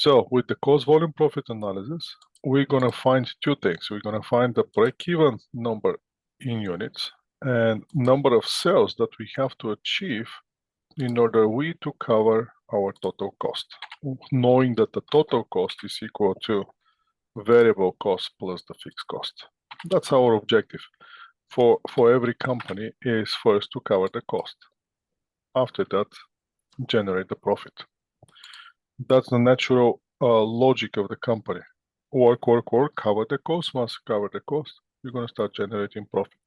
So with the cost volume profit analysis, we're going to find two things. We're going to find the break-even number in units and number of sales that we have to achieve in order to cover our total cost, knowing that the total cost is equal to variable cost plus the fixed cost. That's our objective for every company, is first to cover the cost. After that, generate the profit. That's the natural logic of the company. Work, cover the cost. Once you cover the cost, you're going to start generating profit.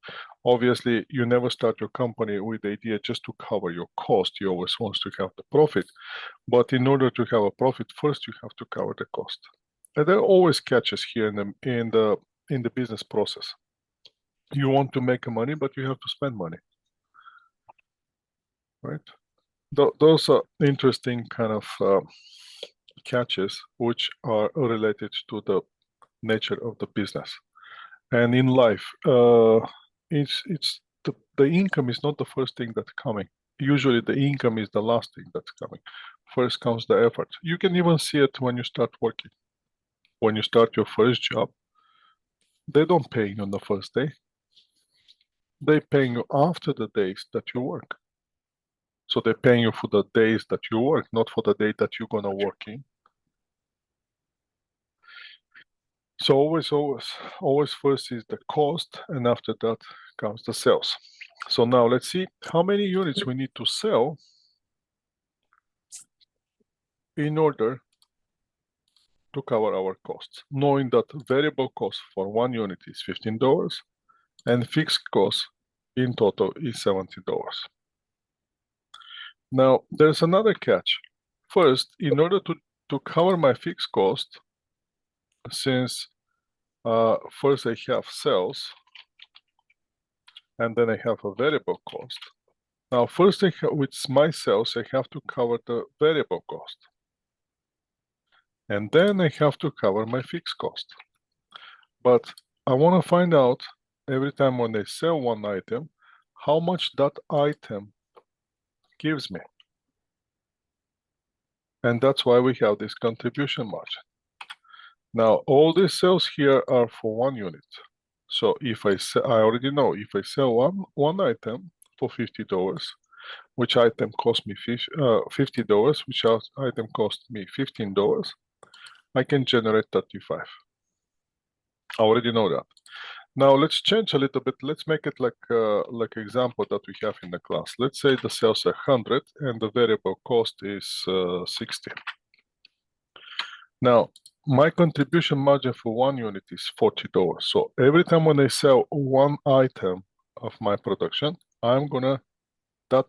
Obviously, you never start your company with the idea just to cover your cost. You always want to have the profit. But in order to have a profit, first you have to cover the cost. And there are always catches here in the business process. You want to make money, but you have to spend money, right? Those are interesting kind of catches which are related to the nature of the business. And in life, it's the income is not the first thing that's coming. Usually the income is the last thing that's coming. First comes the effort. You can even see it when you start working. When you start your first job, they don't pay you on the first day. They pay you after the days that you work. So they're paying you for the days that you work, not for the day that you're gonna work in. So always first is the cost, and after that comes the sales. So now let's see how many units we need to sell in order to cover our costs, knowing that variable cost for one unit is $15 and fixed cost in total is $70. Now there's another catch. First, in order to cover my fixed cost, since first I have sales and then I have a variable cost. Now first with my sales, I have to cover the variable cost. And then I have to cover my fixed cost. But I want to find out every time when I sell one item, how much that item gives me. And that's why we have this contribution margin. Now, all these sales here are for one unit. So if I already know, if I sell one item for $50, which item cost me $50, which item cost me $15, I can generate 35. I already know that. Now let's change a little bit. Let's make it like example that we have in the class. Let's say the sales are 100 and the variable cost is 60. Now my contribution margin for one unit is $40. So every time when I sell one item of my production, that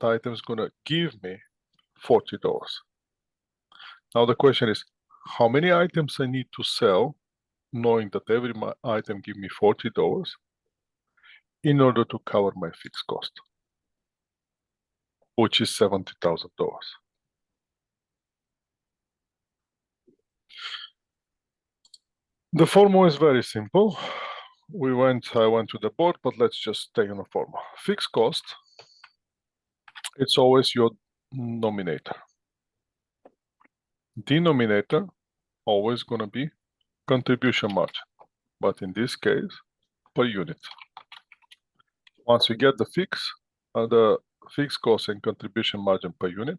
item is gonna give me $40. Now the question is, how many items I need to sell, knowing that every item give me $40 in order to cover my fixed cost, which is $70,000. The formula is very simple. I went to the board, but let's just stay on the formula. Fixed cost, it's always your nominator. Denominator, always gonna be contribution margin, but in this case, per unit. Once we get the fixed cost and contribution margin per unit,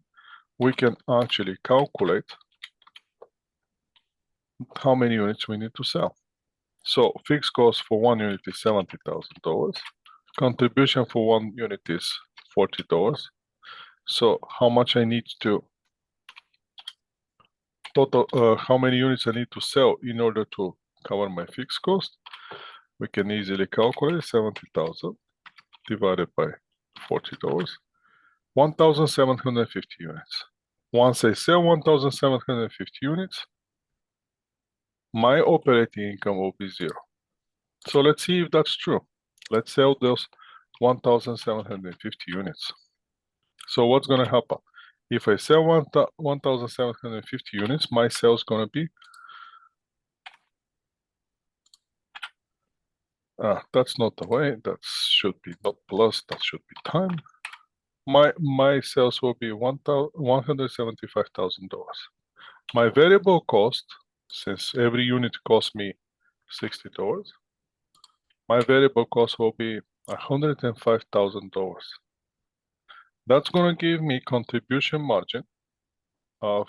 we can actually calculate how many units we need to sell. So fixed cost for one unit is $70,000. Contribution for one unit is $40. So how much I need to how many units I need to sell in order to cover my fixed cost? We can easily calculate 70,000 divided by $40, 1,750 units. Once I sell 1,750 units, my operating income will be $0. So let's see if that's true. Let's sell those 1,750 units. So what's going to happen? If I sell 1,750 units, my sales going to be, that's not the way, that should be not plus, that should be time. My sales will be $175,000. My variable cost, since every unit costs me $60, my variable cost will be $105,000. That's going to give me contribution margin of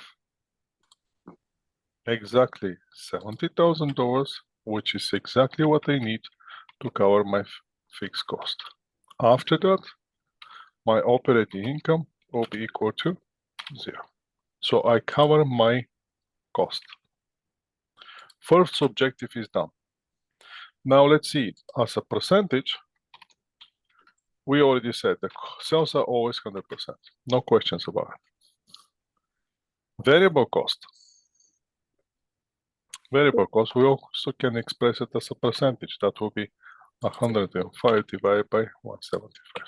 exactly $70,000, which is exactly what I need to cover my fixed cost. After that, my operating income will be equal to 0. So I cover my cost. First objective is done. Now let's see, as a percentage, we already said the sales are always 100%. No questions about it. Variable cost. Variable cost, we also can express it as a percentage. That will be 105 divided by 175,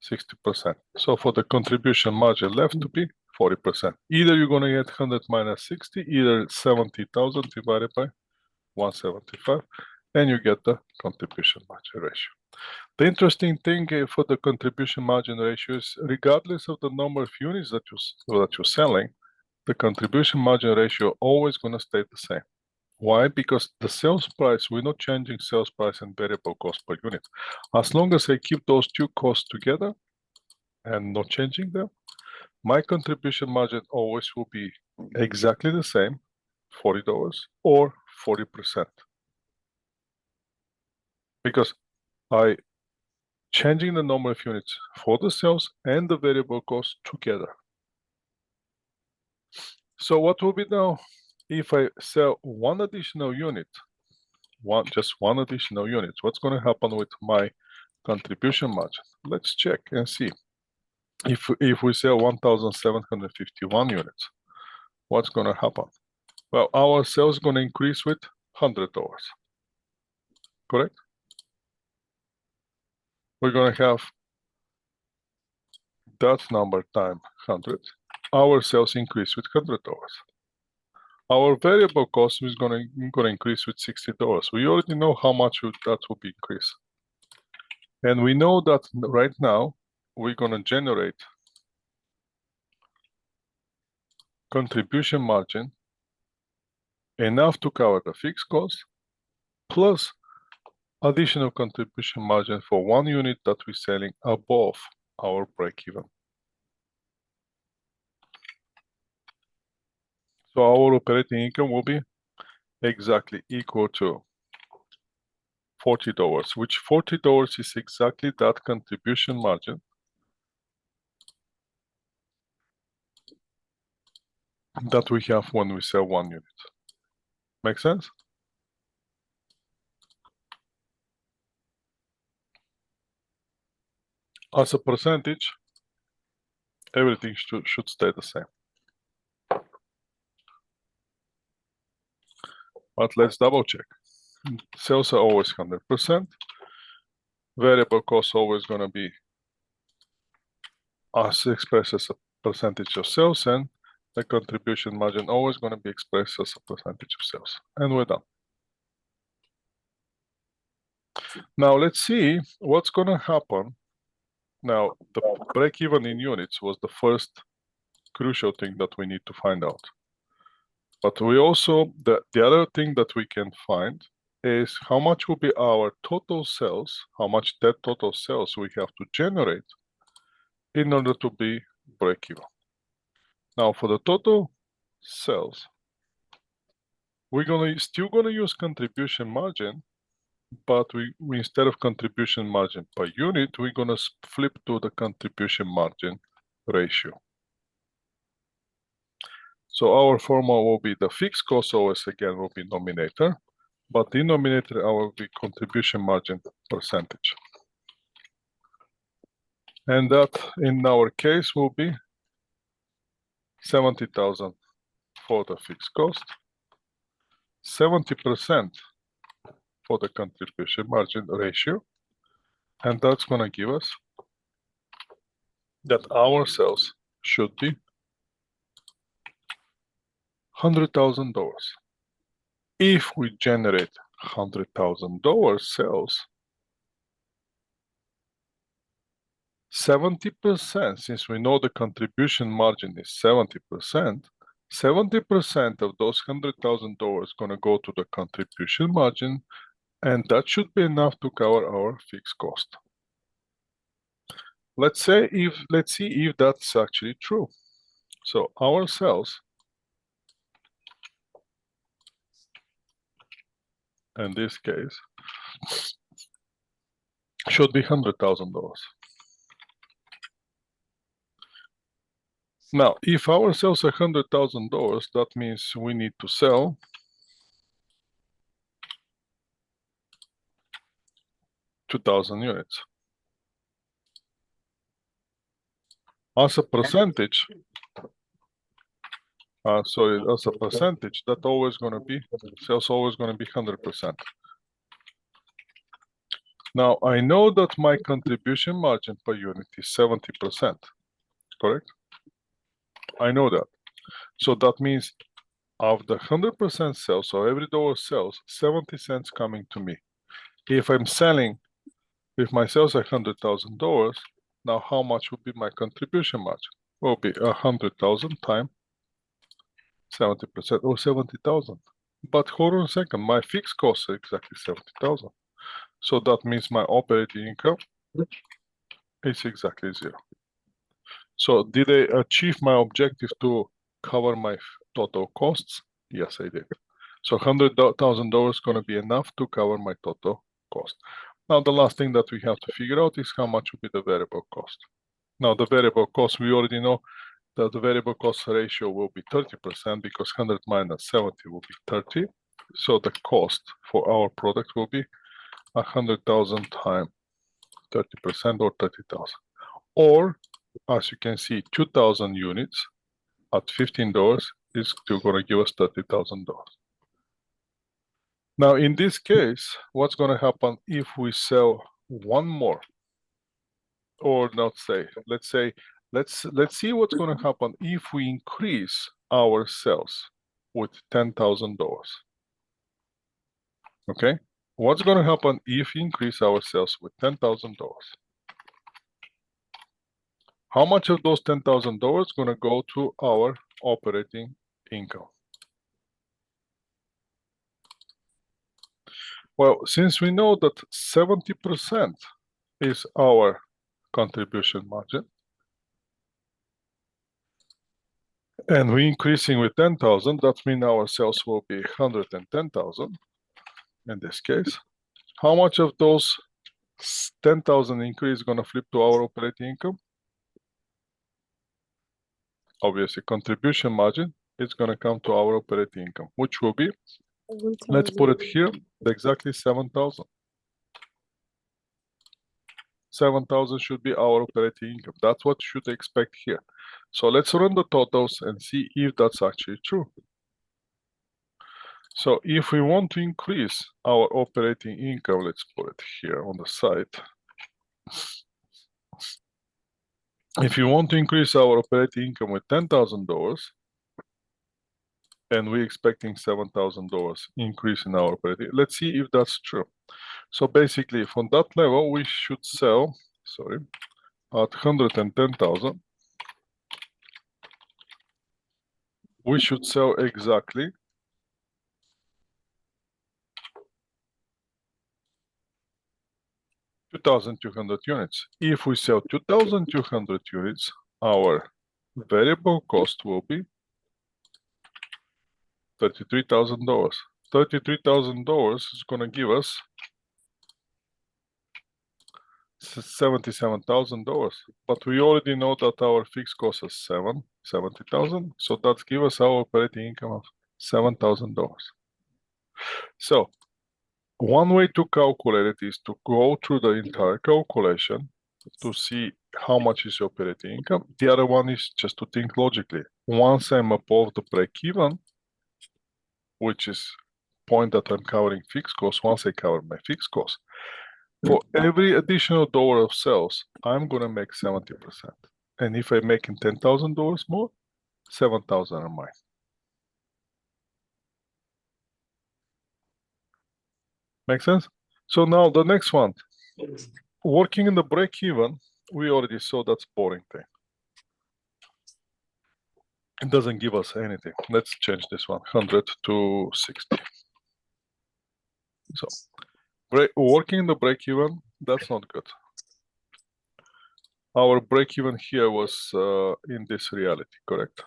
60%. So for the contribution margin left to be 40%. Either you're going to get 100 minus 60, either 70,000 divided by 175, and you get the contribution margin ratio. The interesting thing for the contribution margin ratio is, regardless of the number of units that you're selling, the contribution margin ratio always going to stay the same. Why? Because the sales price, we're not changing sales price and variable cost per unit. As long as I keep those two costs together and not changing them, my contribution margin always will be exactly the same, $40 or 40%. Because I changing the number of units for the sales and the variable cost together. So what will be now if I sell one additional unit, just one additional unit? What's going to happen with my contribution margin? Let's check and see. If we sell 1,751 units, what's going to happen? Well, our sales is going to increase with $100, correct? We're going to have that number times 100. Our sales increase with $100. Our variable cost is going to increase with $60. We already know how much that will be increased. And we know that right now we're going to generate contribution margin enough to cover the fixed cost plus additional contribution margin for one unit that we're selling above our break-even. So our operating income will be exactly equal to $40, which $40 is exactly that contribution margin that we have when we sell one unit. Make sense? As a percentage, everything should stay the same. But let's double check. Sales are always 100%. Variable cost always going to be as expressed as a percentage of sales, and the contribution margin always going to be expressed as a percentage of sales. And we're done. Now let's see what's going to happen. Now, the break-even in units was the first crucial thing that we need to find out. But we also, the other thing that we can find is how much will be our total sales, how much that total sales we have to generate in order to be break-even. Now, for the total sales, we're still gonna use contribution margin, but we instead of contribution margin per unit, we're gonna flip to the contribution margin ratio. So our formula will be the fixed cost always again will be numerator, but denominator will be contribution margin percentage. And that in our case will be 70,000 for the fixed cost, 70% for the contribution margin ratio, and that's going to give us that our sales should be $100,000. If we generate $100,000 sales, 70%, since we know the contribution margin is 70%, 70% of those $100,000 gonna go to the contribution margin, and that should be enough to cover our fixed cost. Let's see if that's actually true. So our sales, in this case, should be $100,000. Now, if our sales are $100,000, that means we need to sell 2,000 units. As a percentage, as a percentage, that always going to be, sales always going to be 100%. Now, I know that my contribution margin per unit is 70%, correct? I know that. So that means of the 100% sales, so every dollar sales, 70 cents coming to me. If I'm selling, if my sales are $100,000, now how much would be my contribution margin? Will be 100,000 times 70% or 70,000. But hold on a second, my fixed costs are exactly 70,000. So that means my operating income is exactly zero. So did I achieve my objective to cover my total costs? Yes, I did. So $100,000 is going to be enough to cover my total cost. Now, the last thing that we have to figure out is how much will be the variable cost. Now, the variable cost, we already know that the variable cost ratio will be 30% because 100 minus 70 will be 30. So the cost for our product will be 100,000 times 30% or 30,000. Or, as you can see, 2,000 units at $15 is still going to give us $30,000. Now, in this case, what's going to happen if we sell one more? Or not say, let's see what's going to happen if we increase our sales with $10,000. Okay, what's going to happen if we increase our sales with $10,000? How much of those $10,000 going to go to our operating income? Well, since we know that 70% is our contribution margin, and we're increasing with 10,000, that means our sales will be 110,000 in this case. How much of those 10,000 increase is going to flip to our operating income? Obviously, contribution margin is going to come to our operating income, which will be, let's put it here, exactly 7,000. 7,000 should be our operating income. That's what you should expect here. So let's run the totals and see if that's actually true. So if we want to increase our operating income, let's put it here on the side. If you want to increase our operating income with $10,000, and we're expecting $7,000 increase in our operating, let's see if that's true. So basically, from that level, we should sell, at 110,000, we should sell exactly 2,200 units. If we sell 2,200 units, our variable cost will be $33,000. $33,000 is going to give us $77,000, but we already know that our fixed cost is 70,000, so that gives us our operating income of $7,000. So one way to calculate it is to go through the entire calculation to see how much is your operating income. The other one is just to think logically. Once I'm above the break-even, which is point that I'm covering fixed costs, once I cover my fixed costs, for every additional dollar of sales, I'm going to make 70%. And if I'm making $10,000 more, 7,000 are mine. Make sense? So now the next one, working in the break-even, we already saw that's boring thing. It doesn't give us anything. Let's change this one, 100 to 60. So working the break-even, that's not good. Our break-even here was in this reality, correct?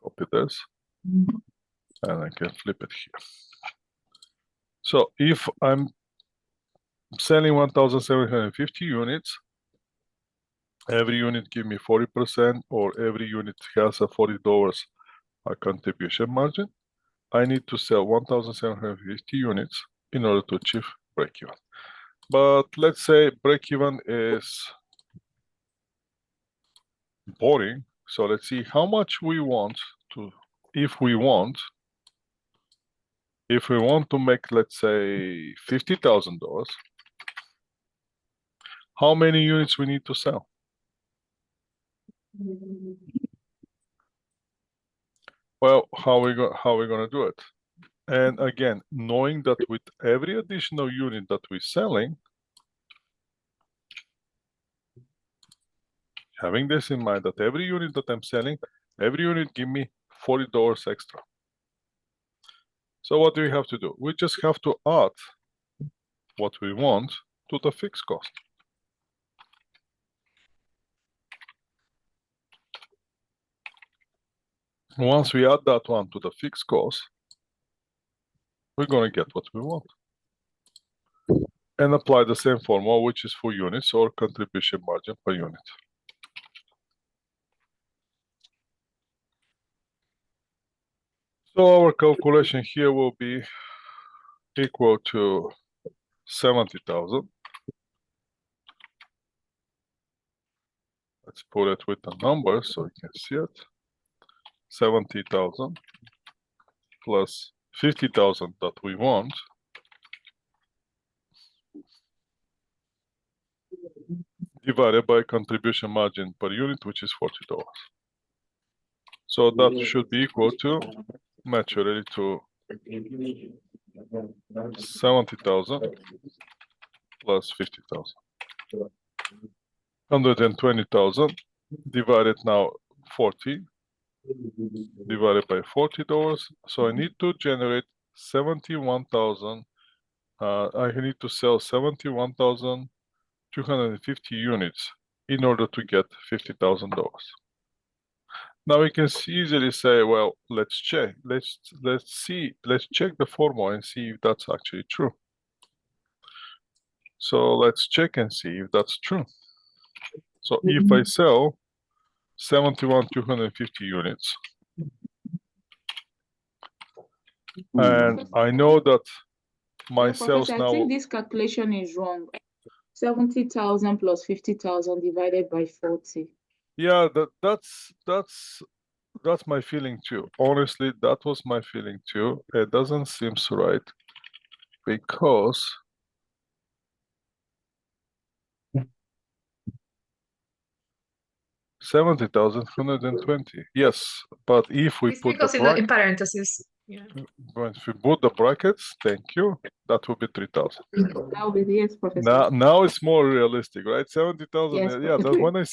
Copy this, and I can flip it here. So if I'm selling 1,750 units, every unit give me 40%, or every unit has a $40 contribution margin. I need to sell 1,750 units in order to achieve break-even. But let's say break-even is boring. So let's see how much we want to, if we want to make, let's say, $50,000, how many units we need to sell? Well, how we gonna do it? And again, knowing that with every additional unit that we're selling, having this in mind, that every unit that I'm selling, every unit give me $40 extra. So what do we have to do? We just have to add what we want to the fixed cost. Once we add that one to the fixed cost, we're going to get what we want. And apply the same formula, which is for units or contribution margin per unit. So our calculation here will be equal to 70,000. Let's put it with the numbers so you can see it. 70,000 plus 50,000 that we want, divided by contribution margin per unit, which is $40. So that should be equal to, naturally, to 70,000 plus 50,000. 120,000 divided now 40 divided by $40. So I need to generate 71,000. I need to sell 71,250 units in order to get $50,000. Now we can easily say, well, let's check. Let's check the formula and see if that's actually true. So let's check and see if that's true. So if I sell 71,250 units, and I know that my sales now. I think this calculation is wrong. 70,000 plus 50,000 divided by 40. Yeah, that's my feeling too. Honestly, that was my feeling too. It doesn't seem right, because $70,120. Yes, but if we put the in parentheses. Yeah. If we put the brackets, thank you, that would be 3,000. That would be, yes, Professor. Now it's more realistic, right? 70,000. Yes, yeah, that when I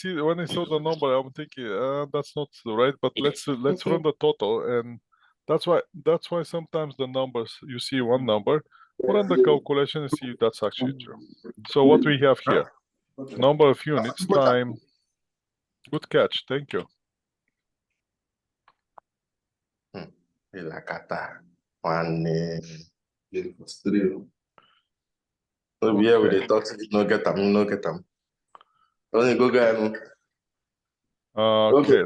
saw the number, I'm thinking that's not right. But let's run the total, and that's why sometimes the numbers, you see one number, run the calculation and see if that's actually true. So what we have here, number of units time. Good catch, thank you. So yeah, with the thoughts, no get them. Only go get Okay,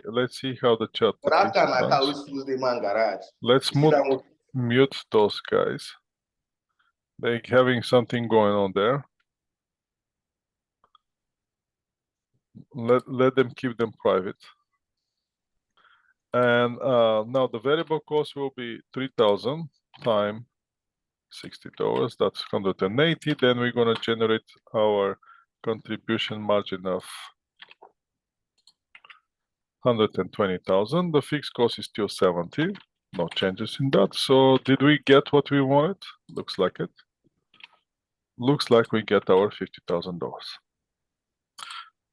let's see how the chat. But that time I always use the man garage. Let's mute those guys. They're having something going on there. Let them keep them private. And now the variable cost will be 3,000 times $60. That's 180. Then we're going to generate our contribution margin of 120,000. The fixed cost is still 70. No changes in that. So did we get what we wanted? Looks like it. Looks like we get our $50,000.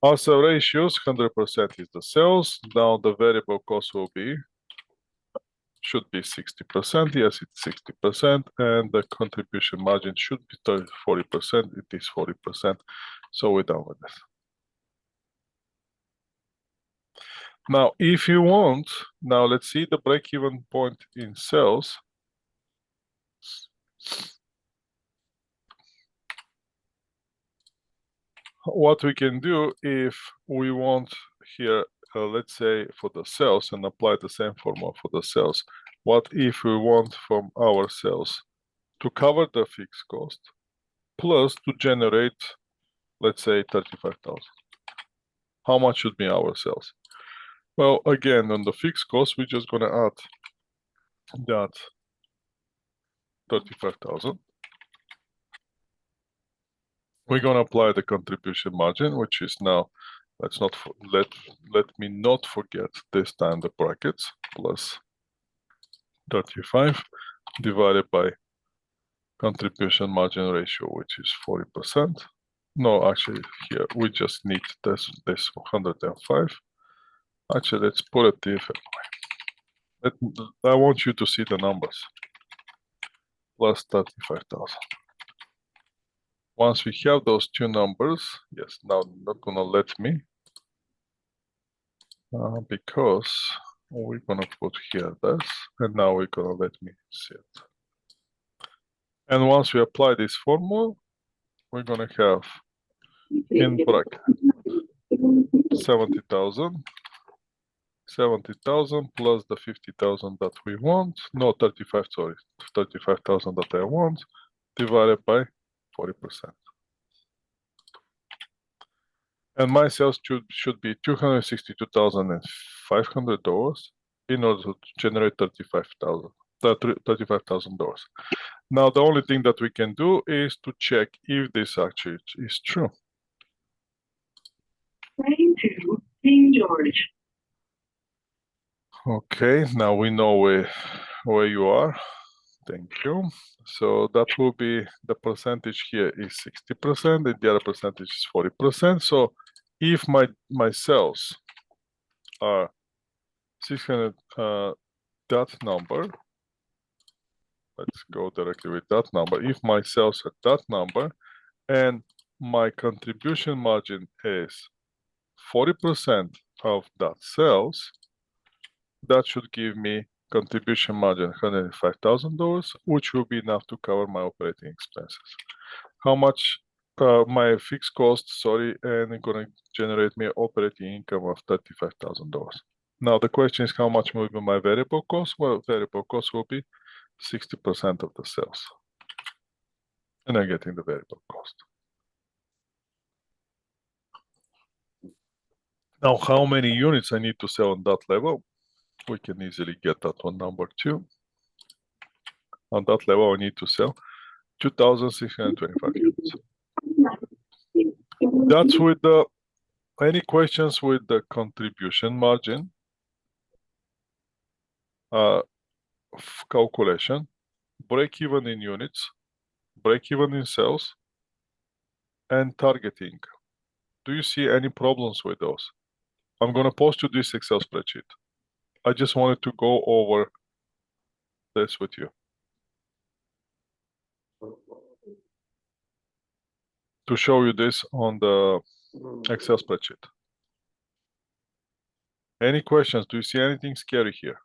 Also ratios, 100% is the sales. Now the variable cost will be, should be 60%. Yes, it's 60%. And the contribution margin should be 40%. It is 40%. So we're done with this. Now, if you want, now let's see the break-even point in sales. What we can do if we want here, let's say for the sales, and apply the same formula for the sales. What if we want from our sales to cover the fixed cost plus to generate, let's say 35,000? How much should be our sales? Well, again, on the fixed cost, we're just gonna add that 35,000. We're gonna apply the contribution margin, which is now, let me not forget this time the brackets, plus 35 divided by contribution margin ratio, which is 40%. No, actually here we just need this 105. Actually, let's put it different way. I want you to see the numbers. Plus 35,000. Once we have those two numbers, yes, now not gonna let me, because we're gonna put here this, and now we're gonna let me see it. And once we apply this formula, we're gonna have in bracket 70,000 plus the 50,000 that we want, no 35, sorry, 35,000 that I want, divided by 40%. And my sales should be $262,500 in order to generate $35,000. Now, the only thing that we can do is to check if this actually is true. Train to King George. Okay, now we know where you are. Thank you. So that will be, the percentage here is 60%, and the other percentage is 40%. So if my sales are 600, that number, let's go directly with that number. If my sales are that number and my contribution margin is 40% of that sales, that should give me contribution margin $105,000, which will be enough to cover my operating expenses. How much my fixed cost, sorry, and it's gonna generate me operating income of $35,000. Now the question is how much will be my variable cost? Well, variable cost will be 60% of the sales. And I'm getting the variable cost. Now, how many units I need to sell on that level? We can easily get that one number too. On that level, I need to sell 2,625 units. That's with the, any questions with the contribution margin calculation, break even in units, break even in sales, and targeting? Do you see any problems with those? I'm gonna post you this Excel spreadsheet. I just wanted to go over this with you. To show you this on the Excel spreadsheet. Any questions? Do you see anything scary here?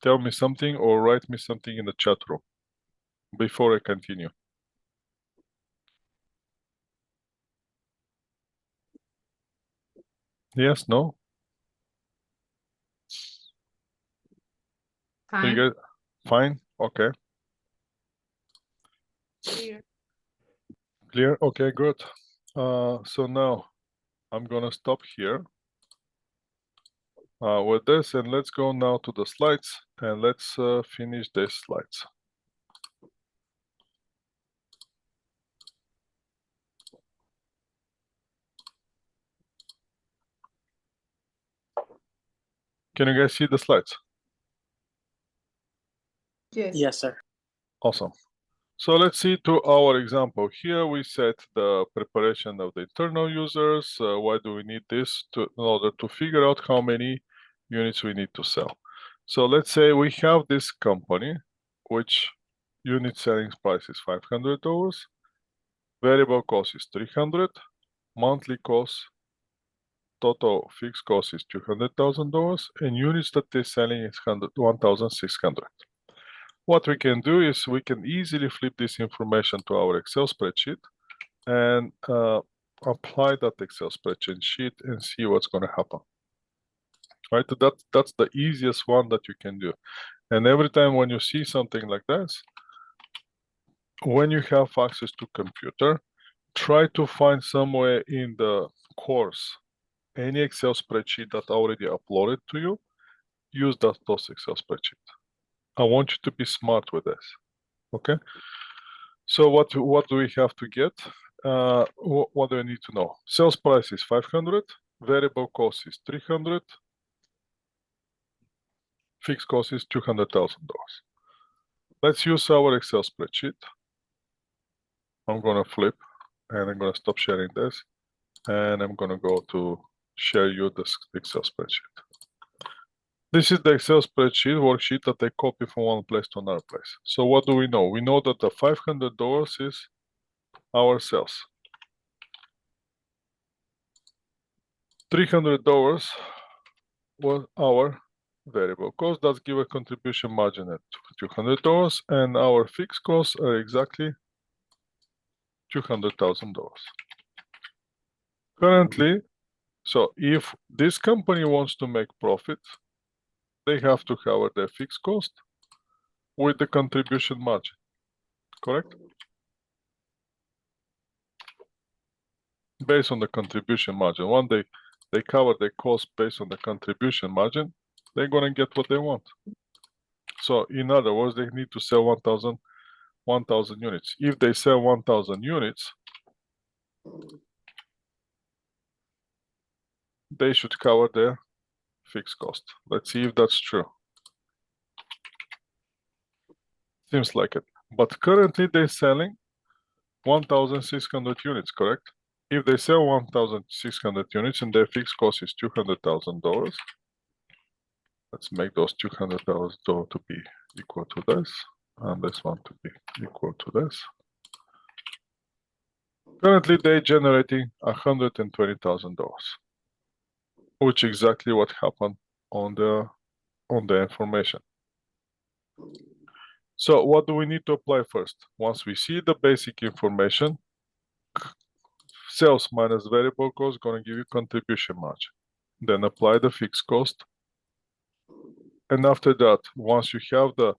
Tell me something or write me something in the chat room before I continue. Yes, no? Fine. You guys, fine? Okay. Clear. Clear? Okay, good. So now I'm gonna stop here with this, and let's go now to the slides, and let's finish these slides. Can you guys see the slides? Yes. Yes, sir. Awesome. So let's see to our example. Here we set the preparation of the internal users. Why do we need this? In order to figure out how many units we need to sell. So let's say we have this company, which unit selling price is $500, variable cost is $300, monthly cost, total fixed cost is $200,000, and units that they're selling is 1,600. What we can do is we can easily flip this information to our Excel spreadsheet and apply that Excel spreadsheet sheet and see what's going to happen. Right? That's the easiest one that you can do. And every time when you see something like this, when you have access to computer, try to find somewhere in the course any Excel spreadsheet that already uploaded to you. Use those Excel spreadsheet. I want you to be smart with this. Okay. So what do we have to get? What do I need to know? Sales price is 500, variable cost is 300, fixed cost is $200,000. Let's use our Excel spreadsheet. I'm gonna flip and I'm gonna stop sharing this, and I'm gonna go to share you this Excel spreadsheet. This is the Excel spreadsheet worksheet that I copy from one place to another place. So what do we know? We know that the $500 is our sales. $300 was our variable cost. That's give a contribution margin at $200, and our fixed costs are exactly $200,000. Currently, so if this company wants to make profit, they have to cover their fixed cost with the contribution margin, correct? Based on the contribution margin. One day they cover their cost based on the contribution margin, they're gonna get what they want. So in other words, they need to sell 1,000 units. If they sell 1,000 units, they should cover their fixed cost. Let's see if that's true. Seems like it. But currently they're selling 1,600 units, correct? If they sell 1,600 units and their fixed cost is $200,000, let's make those $200,000 to be equal to this, and this one to be equal to this. Currently, they're generating $120,000, which is exactly what happened on the information. So what do we need to apply first? Once we see the basic information, sales minus variable cost is going to give you contribution margin. Then apply the fixed cost. And after that, once you have the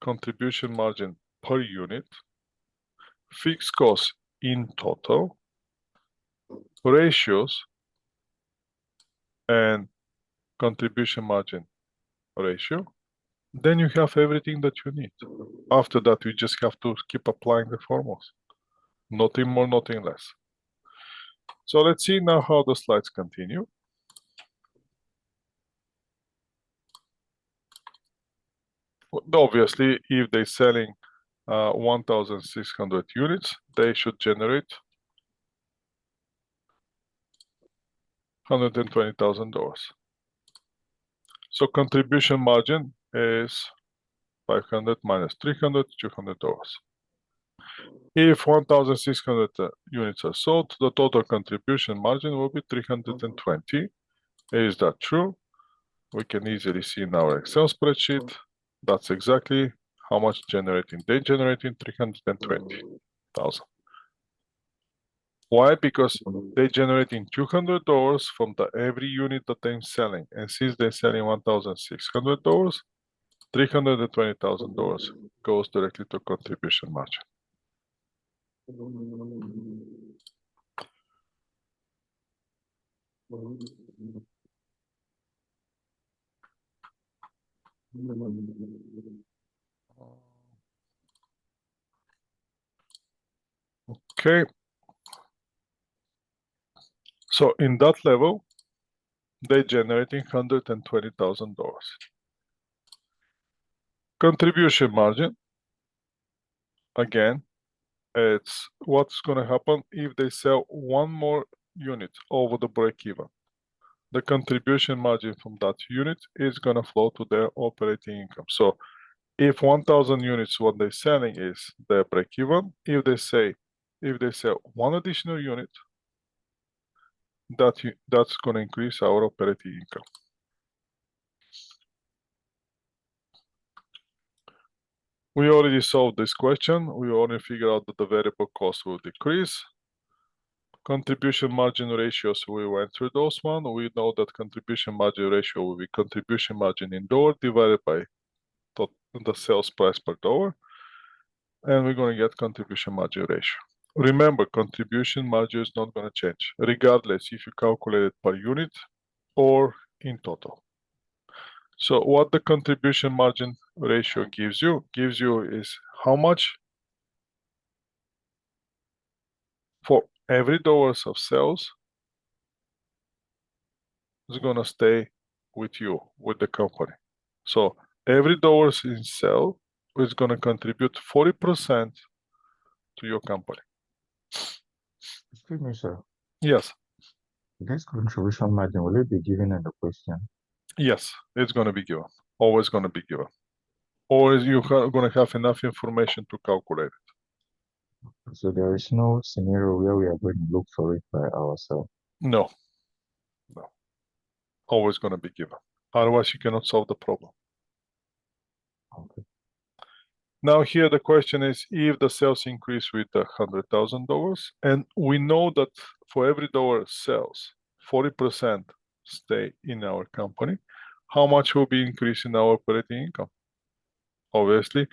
contribution margin per unit, fixed cost in total, ratios, and contribution margin ratio, then you have everything that you need. After that, you just have to keep applying the formulas. Nothing more, nothing less. So let's see now how the slides continue. Obviously, if they're selling 1,600 units, they should generate $120,000. So contribution margin is 500 minus 300, $200. If 1,600 units are sold, the total contribution margin will be 320. Is that true? We can easily see in our Excel spreadsheet. That's exactly how much generating. They're generating 320,000. Why? Because they're generating $200 from every unit that they're selling. And since they're selling $1,600, $320,000 goes directly to contribution margin. Okay. So in that level, they're generating $120,000. Contribution margin again, it's what's going to happen if they sell one more unit over the break-even. The contribution margin from that unit is going to flow to their operating income. So if 1,000 units, what they're selling is their break-even, if they sell one additional unit, that's going to increase our operating income. We already solved this question. We already figured out that the variable cost will decrease. Contribution margin ratios, we went through those one. We know that contribution margin ratio will be contribution margin in dollar divided by the sales price per dollar. And we're going to get contribution margin ratio. Remember, contribution margin is not going to change, regardless if you calculate it per unit or in total. So what the contribution margin ratio gives you is how much for every dollars of sales is going to stay with you, with the company. So every dollars in sale is going to contribute 40% to your company. Excuse me, sir. Yes, This contribution margin, will it be given in the question? yes, it's going to be given. Always going to be given. Or you're going to have enough information to calculate it. So there is no scenario where we are going to look for it by ourselves. No. Always going to be given. Otherwise, you cannot solve the problem. Okay. Now here the question is if the sales increase with $100,000, and we know that for every dollar sales, 40% stay in our company, how much will be increase in our operating income? Obviously,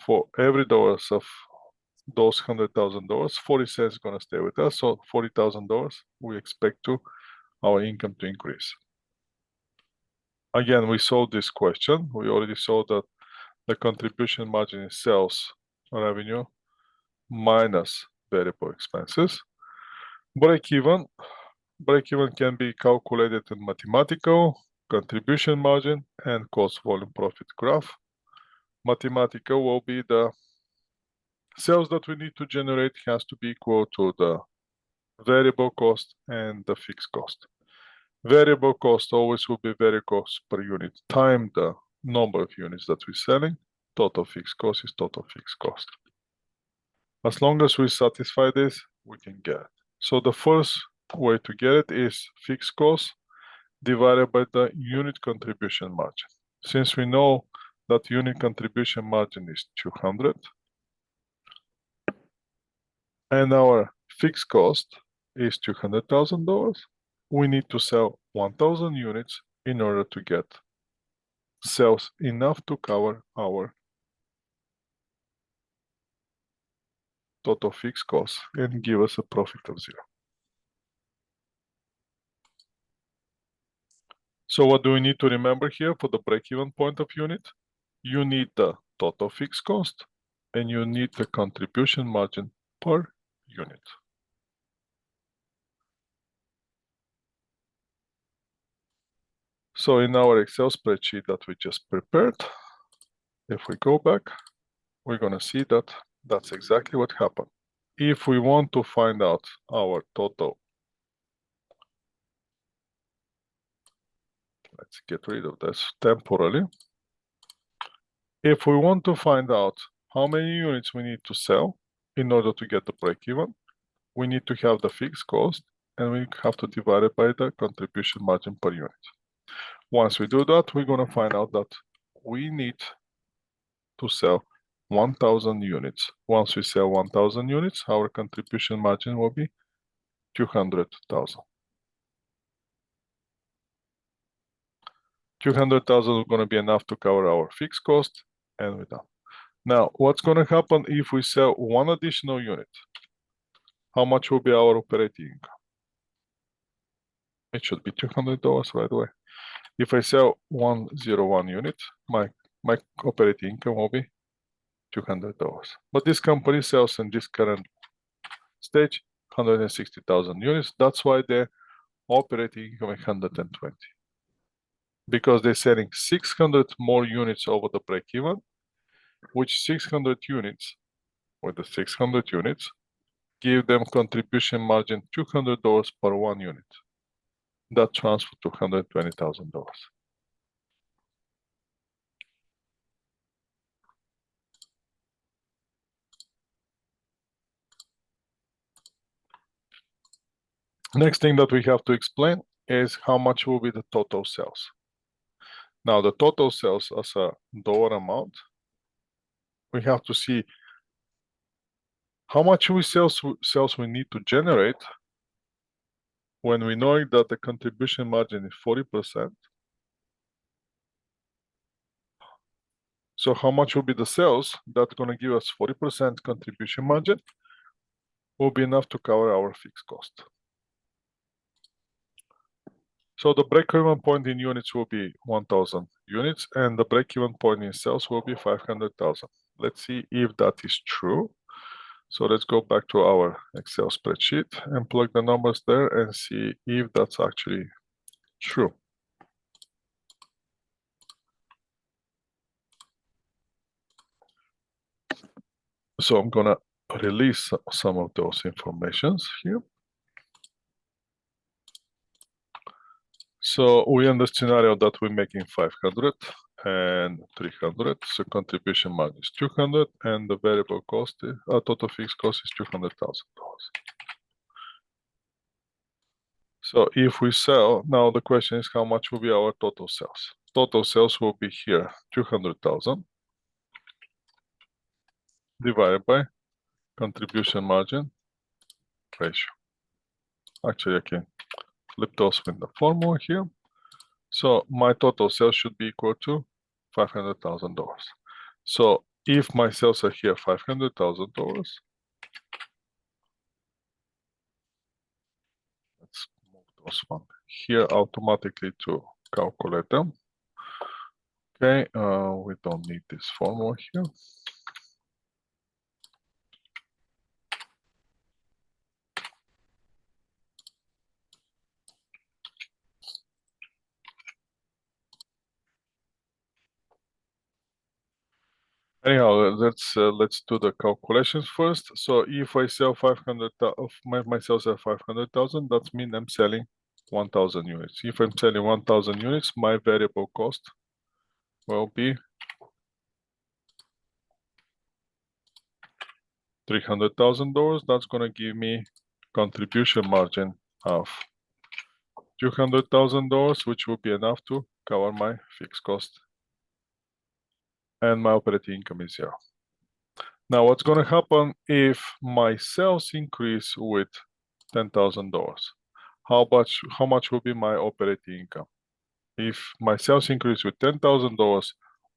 for every dollars of those $100,000, 40 cents is going to stay with us. So $40,000, we expect our income to increase. Again, we solved this question. We already saw that the contribution margin is sales revenue minus variable expenses. Break-even can be calculated in mathematical, contribution margin, and cost volume profit graph. Mathematical will be the sales that we need to generate has to be equal to the variable cost and the fixed cost. Variable cost always will be variable cost per unit times the number of units that we're selling. Total fixed cost is total fixed cost. As long as we satisfy this, we can get it. So the first way to get it is fixed cost divided by the unit contribution margin. Since we know that unit contribution margin is 200, and our fixed cost is $200,000, we need to sell 1,000 units in order to get sales enough to cover our total fixed cost and give us a profit of 0. So what do we need to remember here for the break-even point of unit? You need the total fixed cost and you need the contribution margin per unit. So in our Excel spreadsheet that we just prepared, if we go back, we're going to see that that's exactly what happened. If we want to find out our total, let's get rid of this temporarily. If we want to find out how many units we need to sell in order to get the break-even, we need to have the fixed cost and we have to divide it by the contribution margin per unit. Once we do that, we're going to find out that we need to sell 1,000 units. Once we sell 1,000 units, our contribution margin will be 200,000. 200,000 is going to be enough to cover our fixed cost, and we're done. Now, what's going to happen if we sell one additional unit? How much will be our operating income? It should be $200 right away. If I sell 101 unit, my operating income will be $200. But this company sells in this current stage 160,000 units. That's why their operating income is 120. Because they're selling 600 more units over the break-even, which 600 units with the 600 units, give them contribution margin $200 per 1 unit. That transfer to $120,000. Next thing that we have to explain is how much will be the total sales. Now, the total sales as a dollar amount, we have to see how much sales we need to generate when we know that the contribution margin is 40%. So how much will be the sales that's going to give us 40% contribution margin will be enough to cover our fixed cost. So the break-even point in units will be 1,000 units, and the break-even point in sales will be 500,000. Let's see if that is true. So let's go back to our Excel spreadsheet and plug the numbers there and see if that's actually true. So I'm gonna release some of those informations here. So we in the scenario that we're making 500 and 300, so contribution margin is 200, and the variable cost, total fixed cost is $200,000. So if we sell, now the question is how much will be our total sales? Total sales will be here, 200,000 divided by contribution margin ratio. Actually, I can flip those in the formula here. So my total sales should be equal to $500,000. So if my sales are here $500,000, let's move those one here automatically to calculate them. Okay, we don't need this formula here. Anyhow, let's do the calculations first. So if I sell 500, my sales are 500,000, that means I'm selling 1,000 units. If I'm selling 1,000 units, my variable cost will be $300,000. That's gonna give me contribution margin of $200,000, which will be enough to cover my fixed cost. And my operating income is 0. Now, what's going to happen if my sales increase with $10,000? How much will be my operating income? If my sales increase with $10,000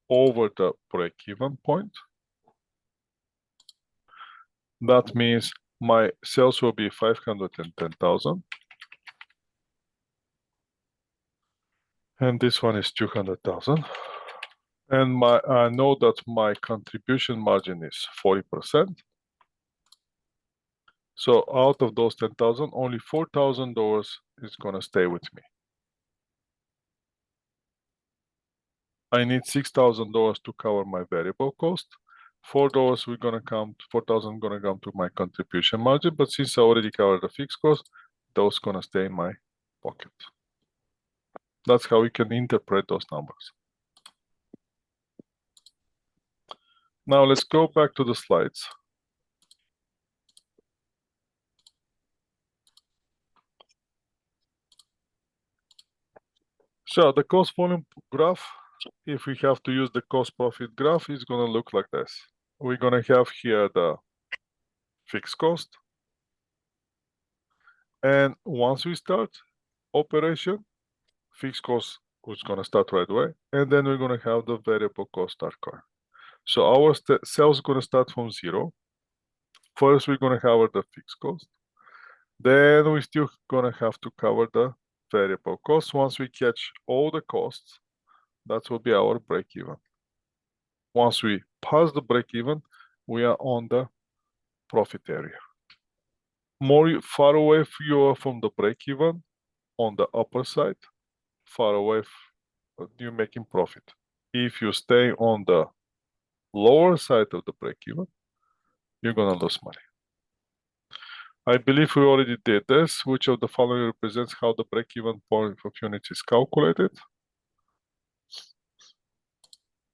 over the break-even point, that means my sales will be 510,000. And this one is 200,000. And I know that my contribution margin is 40%. So out of those 10,000, only $4,000 is gonna stay with me. I need $6,000 to cover my variable cost. $4,000 gonna come to my contribution margin, but since I already covered the fixed cost, those gonna stay in my pocket. That's how we can interpret those numbers. Now let's go back to the slides. So the cost volume graph, if we have to use the cost profit graph, is gonna look like this. We're gonna have here the fixed cost. And once we start operation, fixed cost is gonna start right away. And then we're gonna have the variable cost start going. So our sales is gonna start from 0. First, we're gonna cover the fixed cost. Then we're still gonna have to cover the variable cost. Once we catch all the costs, that will be our break even. Once we pass the break even, we are on the profit area. More far away you are from the break even, on the upper side, far away you're making profit. If you stay on the lower side of the break even, you're gonna lose money. I believe we already did this. Which of the following represents how the break-even point of units is calculated?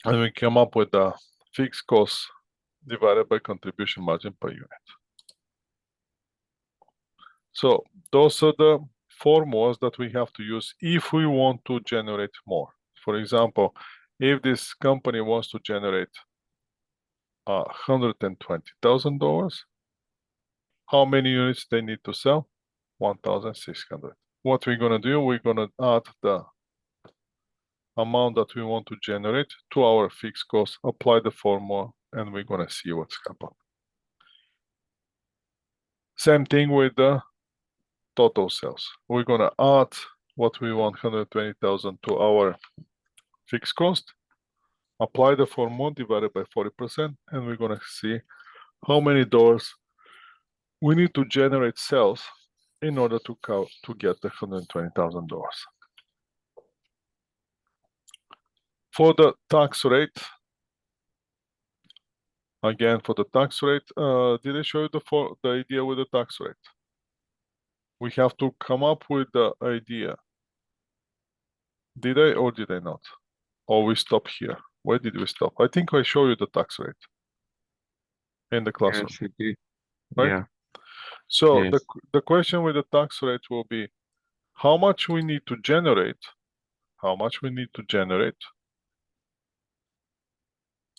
And we came up with the fixed cost divided by contribution margin per unit. So those are the formulas that we have to use if we want to generate more. For example, if this company wants to generate $120,000, how many units they need to sell? 1,600. What we're gonna do, we're gonna add the amount that we want to generate to our fixed cost, apply the formula, and we're gonna see what's happened. Same thing with the total sales. We're gonna add what we want, 120,000, to our fixed cost, apply the formula divided by 40%, and we're gonna see how many doors we need to generate sales in order to get the $120,000. For the tax rate, again, for the tax rate, did I show you the idea with the tax rate? We have to come up with the idea. Did I or did I not? Or we stop here? Where did we stop? I think I showed you the tax rate in the classroom, Yes, you did. right? Yeah. So Yes. the question with the tax rate will be how much we need to generate,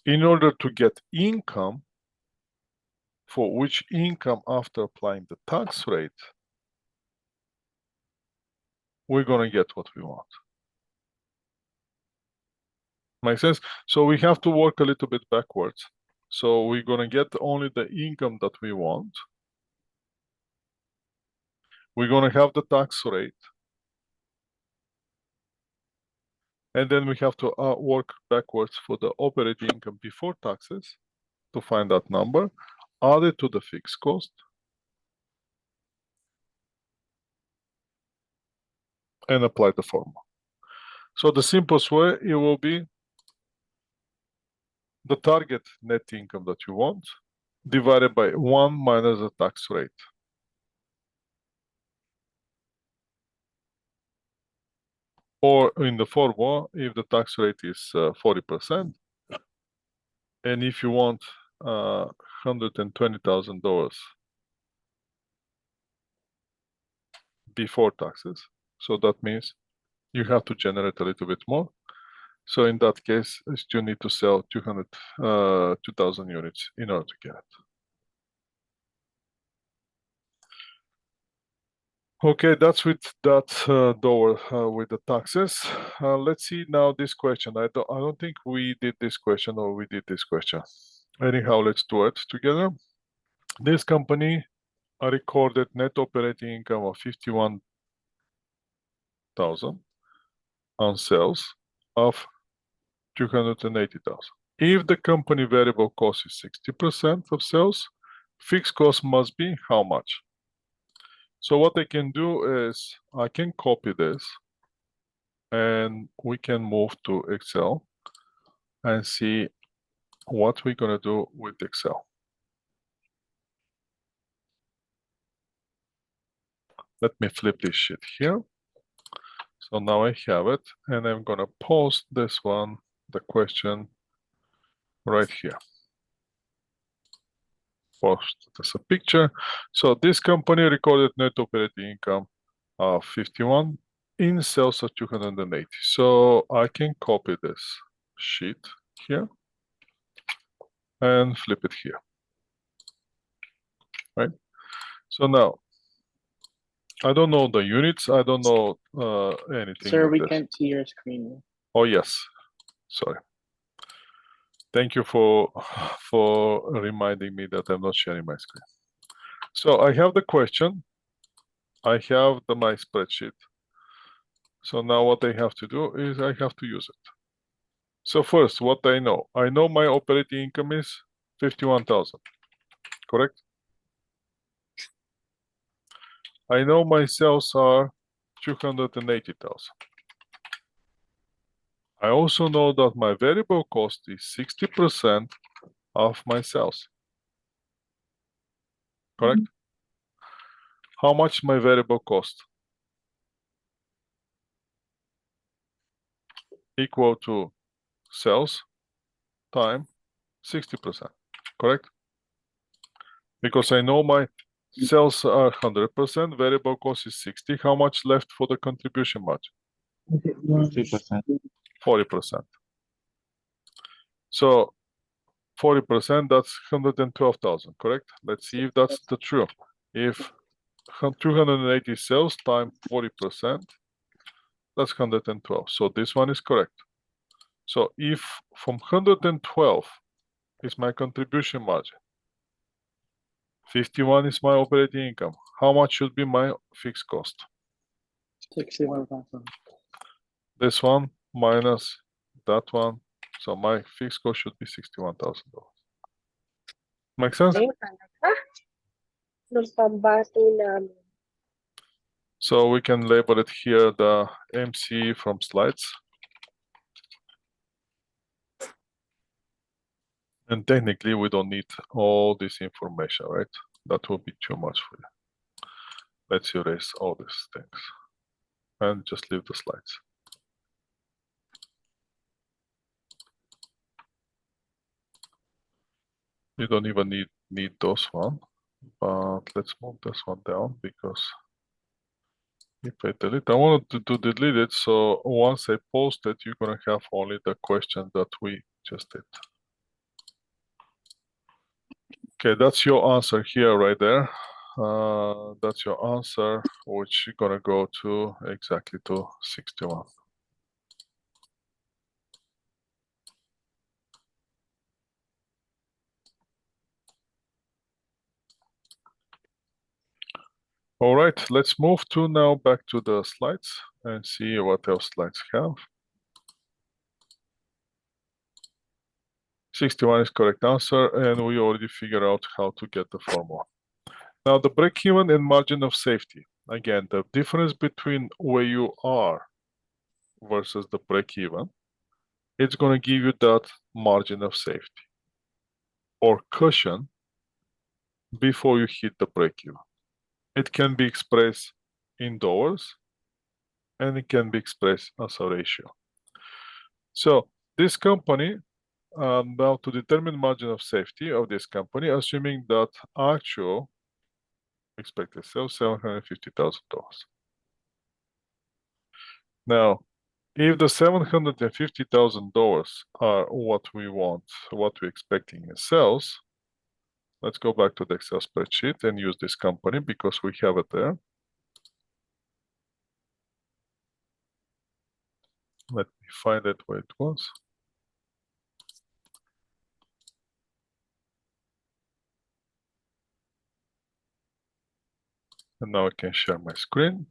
in order to get income, for which income after applying the tax rate, we're gonna get what we want. Make sense? So we have to work a little bit backwards. So we're gonna get only the income that we want. We're gonna have the tax rate. And then we have to work backwards for the operating income before taxes to find that number, add it to the fixed cost, and apply the formula. So the simplest way, it will be the target net income that you want divided by 1 minus the tax rate. Or in the formula, if the tax rate is 40%, and if you want $120,000 before taxes, so that means you have to generate a little bit more. So in that case, you need to sell 2,000 units in order to get it. Okay, that's with that door with the taxes. Let's see now this question. I don't think we did this question or we did this question. Anyhow, let's do it together. This company recorded net operating income of 51,000 on sales of 280,000. If the company variable cost is 60% of sales, fixed cost must be how much? So what I can do is I can copy this and we can move to Excel and see what we're gonna do with Excel. Let me flip this sheet here. So now I have it and I'm gonna post this one, the question right here. Post as a picture. So this company recorded net operating income of 51 in sales of 280. So I can copy this sheet here and flip it here, right? So now, I don't know the units. I don't know anything. Sir, with we this. can't see your screen. Oh yes, sorry. Thank you for reminding me that I'm not sharing my screen. So I have the question. I have my spreadsheet. So now what I have to do is I have to use it. So first, what I know my operating income is 51,000, correct? I know my sales are 280,000. I also know that my variable cost is 60% of my sales. correct? How much my variable cost? Equal to sales time 60%, correct? Because I know my sales are 100%, variable cost is 60. How much left for the contribution margin? 50%. 40%. So 40%, that's 112,000, correct? Let's see if that's the true. If 280 sales times 40%, that's 112. So this one is correct. So if from 112 is my contribution margin, 51 is my operating income, how much should be my fixed cost? 61,000. This one minus that one. So my fixed cost should be $61,000. Make sense? So we can label it here the MC from slides. And technically we don't need all this information, right? That will be too much for you. Let's erase all these things and just leave the slides. You don't even need those one, but let's move this one down because if I delete, I wanted to delete it. So once I post it, you're gonna have only the question that we just did. Okay, that's your answer here right there. That's your answer, which you're gonna go to exactly to 61. All right, let's move to now back to the slides and see what else slides have. 61 is correct answer, and we already figured out how to get the formula. Now the break-even and margin of safety. Again, the difference between where you are versus the break-even, it's going to give you that margin of safety or cushion before you hit the break-even. It can be expressed in dollars and it can be expressed as a ratio. So this company, now to determine margin of safety of this company, assuming that actual expected sales $750,000. Now, if the $750,000 are what we want, what we're expecting in sales, let's go back to the Excel spreadsheet and use this company because we have it there. Let me find it where it was. And now I can share my screen.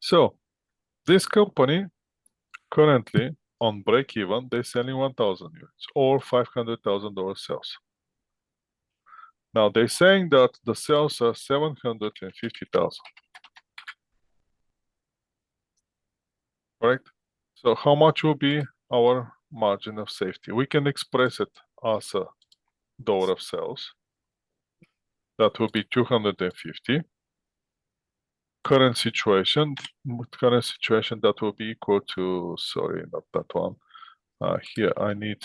So this company currently on break even, they're selling 1,000 units or $500,000 sales. Now they're saying that the sales are 750,000. Correct? So how much will be our margin of safety? We can express it as a dollar of sales. That will be 250. Current situation that will be equal to, sorry, not that one. Here I need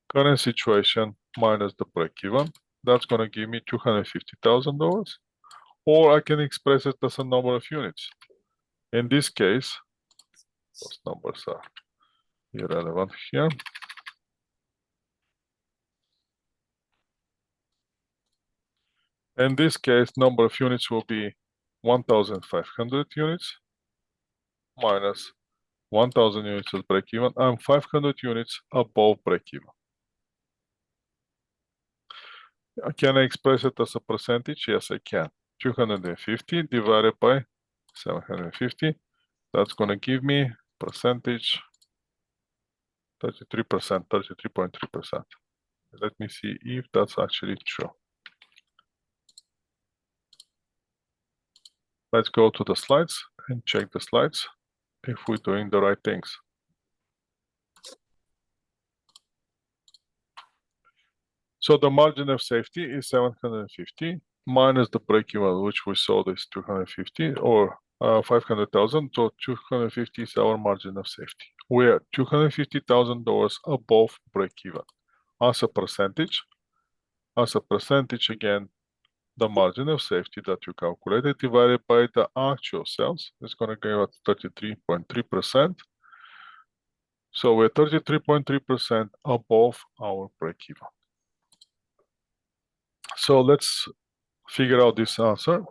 current situation minus the break-even. That's going to give me $250,000. Or I can express it as a number of units. In this case, those numbers are irrelevant here. In this case, number of units will be 1,500 units minus 1,000 units of break-even and 500 units above break-even. Can I express it as a percentage? Yes, I can. 250 divided by 750. That's going to give me percentage 33%, 33.3%. Let me see if that's actually true. Let's go to the slides and check the slides if we're doing the right things. So the margin of safety is 750 minus the break-even, which we saw is 250 or 500,000. So 250 is our margin of safety. We are $250,000 above break-even. As a percentage, again, the margin of safety that you calculated divided by the actual sales is going to give us 33.3%. So we're 33.3% above our break-even. So let's figure out this answer.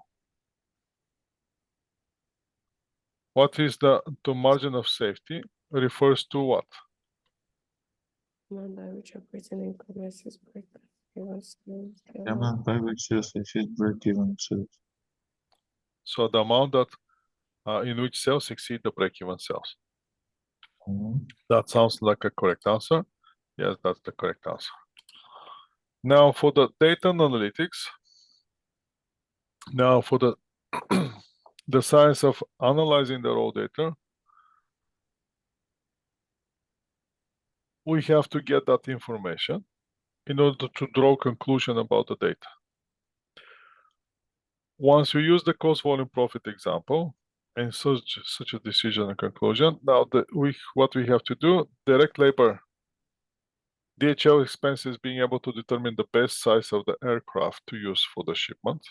What is the margin of safety? Refers to what? Amount by which operating income is break-even sales. The amount by which sales exceed break-even sales. So the amount that in which sales exceed the break-even sales. That sounds like a correct answer. Yes, that's the correct answer. Now for the data and analytics. Now for the the science of analyzing the raw data, we have to get that information in order to draw conclusion about the data. Once we use the cost volume profit example and such a decision and conclusion, now what we have to do, direct labor, DHL expenses, being able to determine the best size of the aircraft to use for the shipment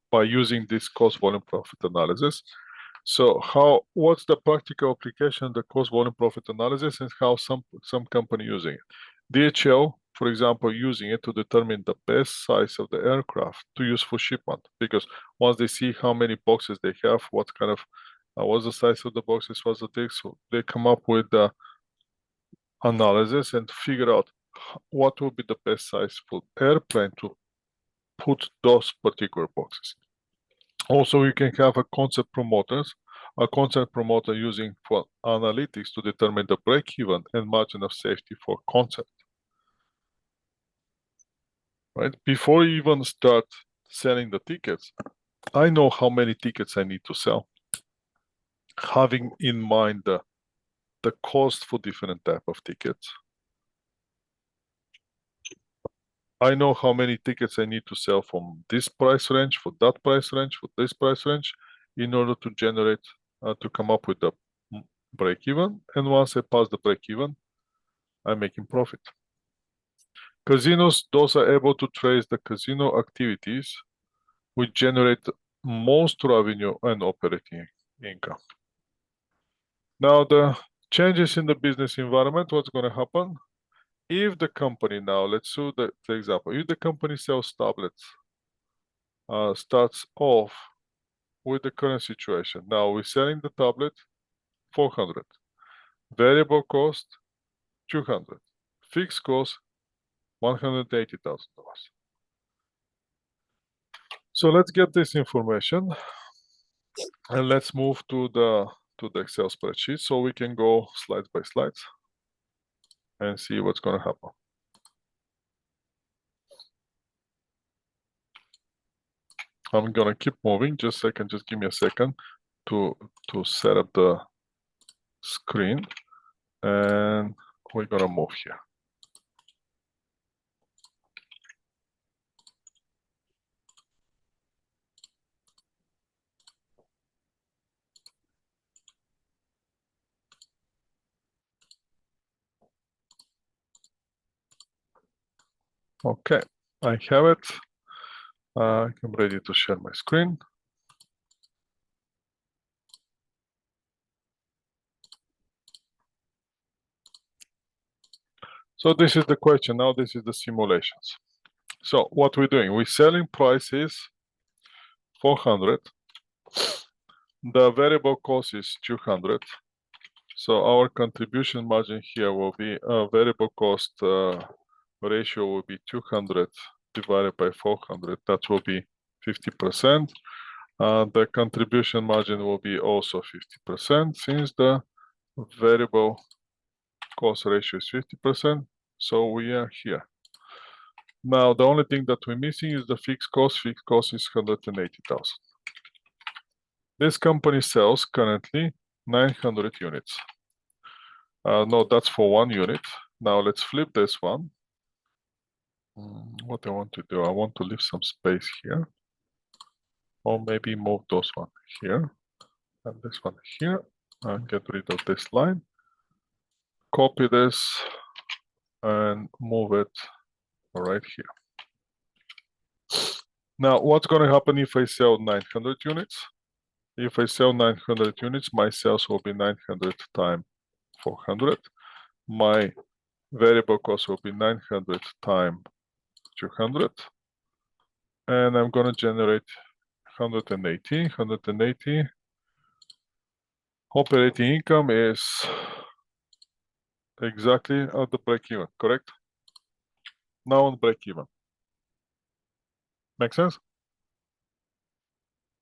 by using this cost volume profit analysis. So what's the practical application of the cost volume profit analysis and how some company using it? DHL, for example, using it to determine the best size of the aircraft to use for shipment, because once they see how many boxes they have, what kind of what's the size of the boxes, what's the thing, so they come up with the analysis and figure out what will be the best size for airplane to put those particular boxes. Also, you can have a concept promoter using for analytics to determine the break-even and margin of safety for concept. Right? Before you even start selling the tickets, I know how many tickets I need to sell, having in mind the cost for different type of tickets. I know how many tickets I need to sell from this price range, for that price range, for this price range, in order to generate, to come up with the break-even. And once I pass the break-even, I'm making profit. Casinos, those are able to trace the casino activities which generate most revenue and operating income. Now, the changes in the business environment, what's going to happen? If the company now, let's do the example, if the company sells tablets, starts off with the current situation. Now we're selling the tablet, 400. Variable cost, 200. Fixed cost, $180,000. So let's get this information and let's move to the Excel spreadsheet so we can go slide by slide and see what's going to happen. I'm going to keep moving. Just a second. Just give me a second to set up the screen, and we're going to move here. Okay, I have it. I'm ready to share my screen. So this is the question. Now this is the simulations. So what we're doing, we're selling price is 400. The variable cost is 200. So our contribution margin here will be variable cost ratio will be 200 divided by 400. That will be 50%. The contribution margin will be also 50% since the variable cost ratio is 50%. So we are here. Now the only thing that we're missing is the fixed cost. Fixed cost is 180,000. This company sells currently 900 units. No, that's for one unit. Now let's flip this one. What I want to do, I want to leave some space here, or maybe move those one here and this one here, and get rid of this line. Copy this and move it right here. Now, what's going to happen if I sell 900 units? If I sell 900 units, my sales will be 900 times 400. My variable cost will be 900 times 200. And I'm going to generate 180. Operating income is exactly at the break even, correct? Now on break even. Make sense?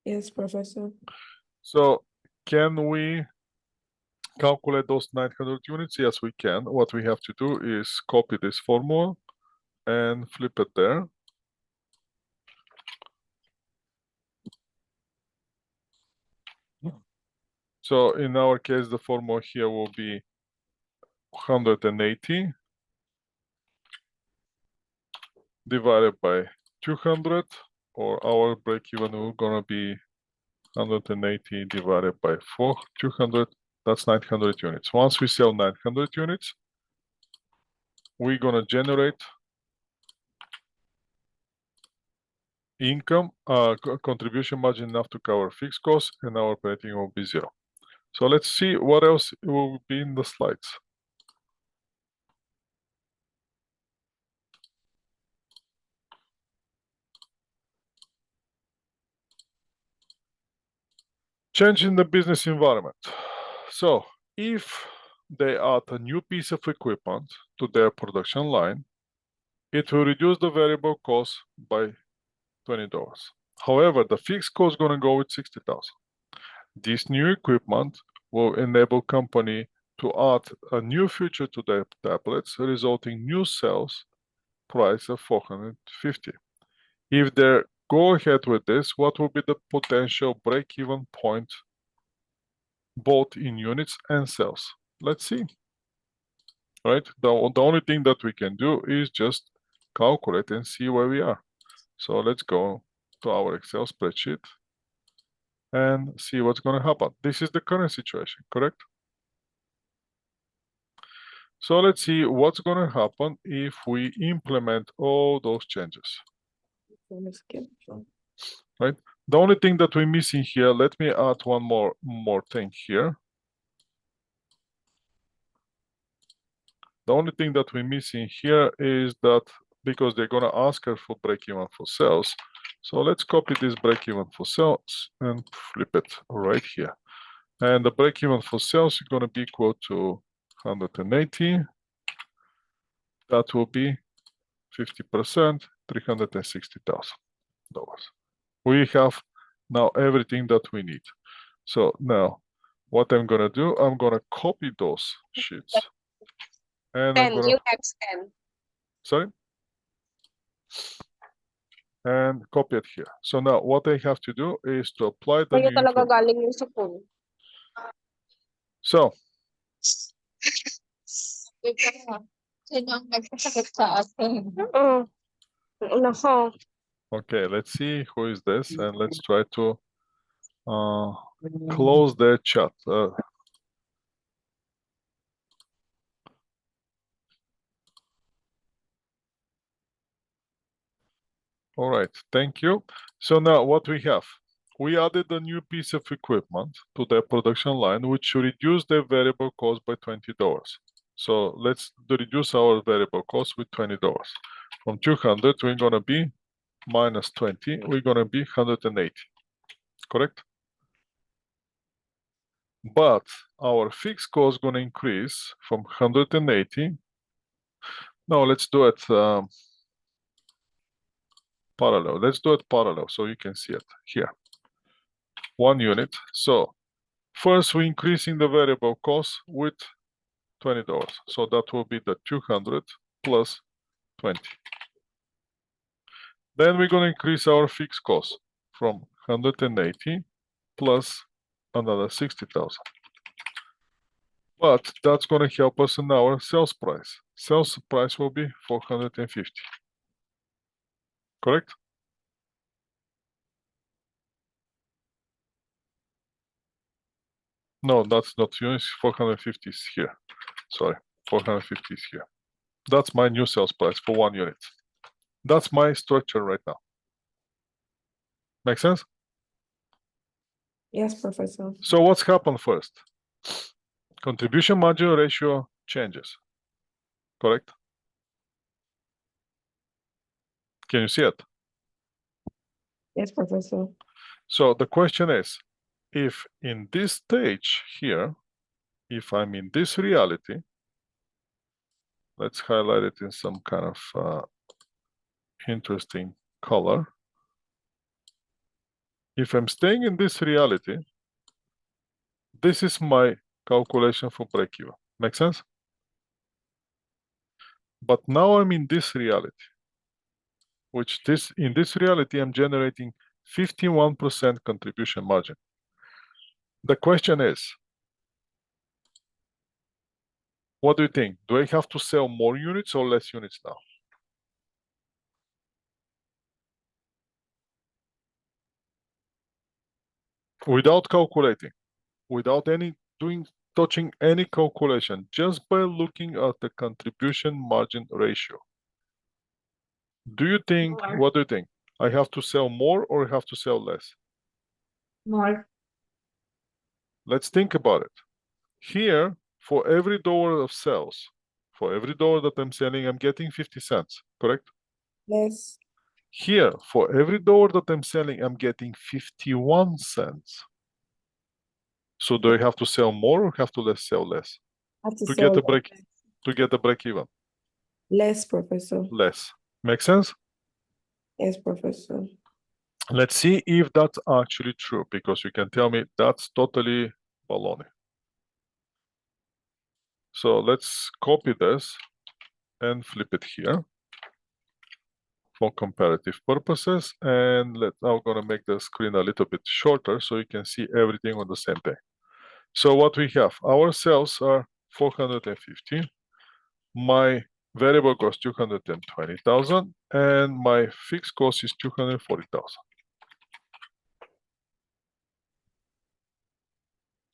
Yes, Professor. So can we calculate those 900 units? Yes, we can. What we have to do is copy this formula and flip it there. So in our case, the formula here will be 180 divided by 200, or our break even will gonna be 180 divided by 200. That's 900 units. Once we sell 900 units, we're gonna generate income, contribution margin enough to cover fixed costs, and our operating will be 0. So let's see what else will be in the slides. Change in the business environment. So if they add a new piece of equipment to their production line, it will reduce the variable cost by $20. However, the fixed cost is going to go with 60,000. This new equipment will enable company to add a new feature to their tablets, resulting new sales price of 450. If they go ahead with this, what will be the potential break-even point both in units and sales? Let's see. Right? The only thing that we can do is just calculate and see where we are. So let's go to our Excel spreadsheet and see what's going to happen. This is the current situation, correct? So let's see what's going to happen if we implement all those changes. Right? The only thing that we're missing here, let me add one more thing here. The only thing that we're missing here is that because they're going to ask us for break-even for sales. So let's copy this break-even for sales and flip it right here. And the break-even for sales is going to be equal to 180. That will be 50%, $360,000. We have now everything that we need. So now what I'm going to do, I'm going to copy those sheets. And I'm going to... Sorry? And copy it here. So now what I have to do is to apply the new information. So okay, let's see who is this, and let's try to close the chat. All right, thank you. So now what we have, we added a new piece of equipment to the production line, which should reduce the variable cost by $20. So let's reduce our variable cost with $20. From 200, we're gonna be minus 20, we're gonna be 180, correct? But our fixed cost is gonna increase from 180. No, let's do it parallel. Let's do it parallel so you can see it here. 1 unit. So first we're increasing the variable cost with $20. So that will be the 200 plus 20. Then we're going to increase our fixed cost from 180 plus another 60,000. But that's going to help us in our sales price. Sales price will be 450. correct? No, that's not units, 450 is here. Sorry, 450 is here. That's my new sales price for 1 unit. That's my structure right now. Make sense? Yes, Professor. So what's happened first? Contribution margin ratio changes, correct? Can you see it? Yes, Professor. So the question is, if in this stage here, if I'm in this reality, let's highlight it in some kind of interesting color. If I'm staying in this reality, this is my calculation for break-even. Make sense? But now I'm in this reality, which in this reality, I'm generating 51% contribution margin. The question is, what do you think? Do I have to sell more units or less units now? Without calculating, without touching any calculation, just by looking at the contribution margin ratio. Do you think, More. what do you think? I have to sell more or I have to sell less? More. Let's think about it. Here, for every dollar of sales, for every dollar that I'm selling, I'm getting 50 cents, correct? Yes. Here, for every dollar that I'm selling, I'm getting 51 cents. So do I have to sell more or have to sell less? Have to To sell get a break even? less, Professor. Less. Make sense? Yes, Professor. Let's see if that's actually true, because you can tell me that's totally baloney. So let's copy this and flip it here for comparative purposes. And I'm gonna make the screen a little bit shorter so you can see everything on the same day. So what we have, our sales are 450. My variable cost 220,000 and my fixed cost is 240,000.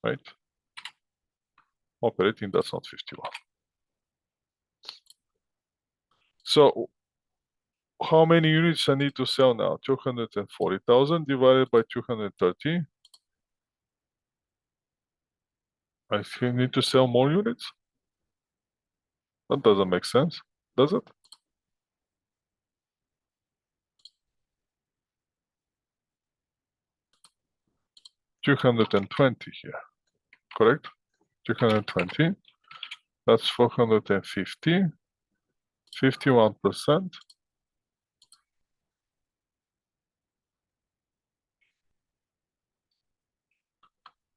Right? Operating, that's not 51. So how many units I need to sell now? 240,000 divided by 230. I still need to sell more units? That doesn't make sense, does it? $220 here, correct? 220, that's 450, 51%.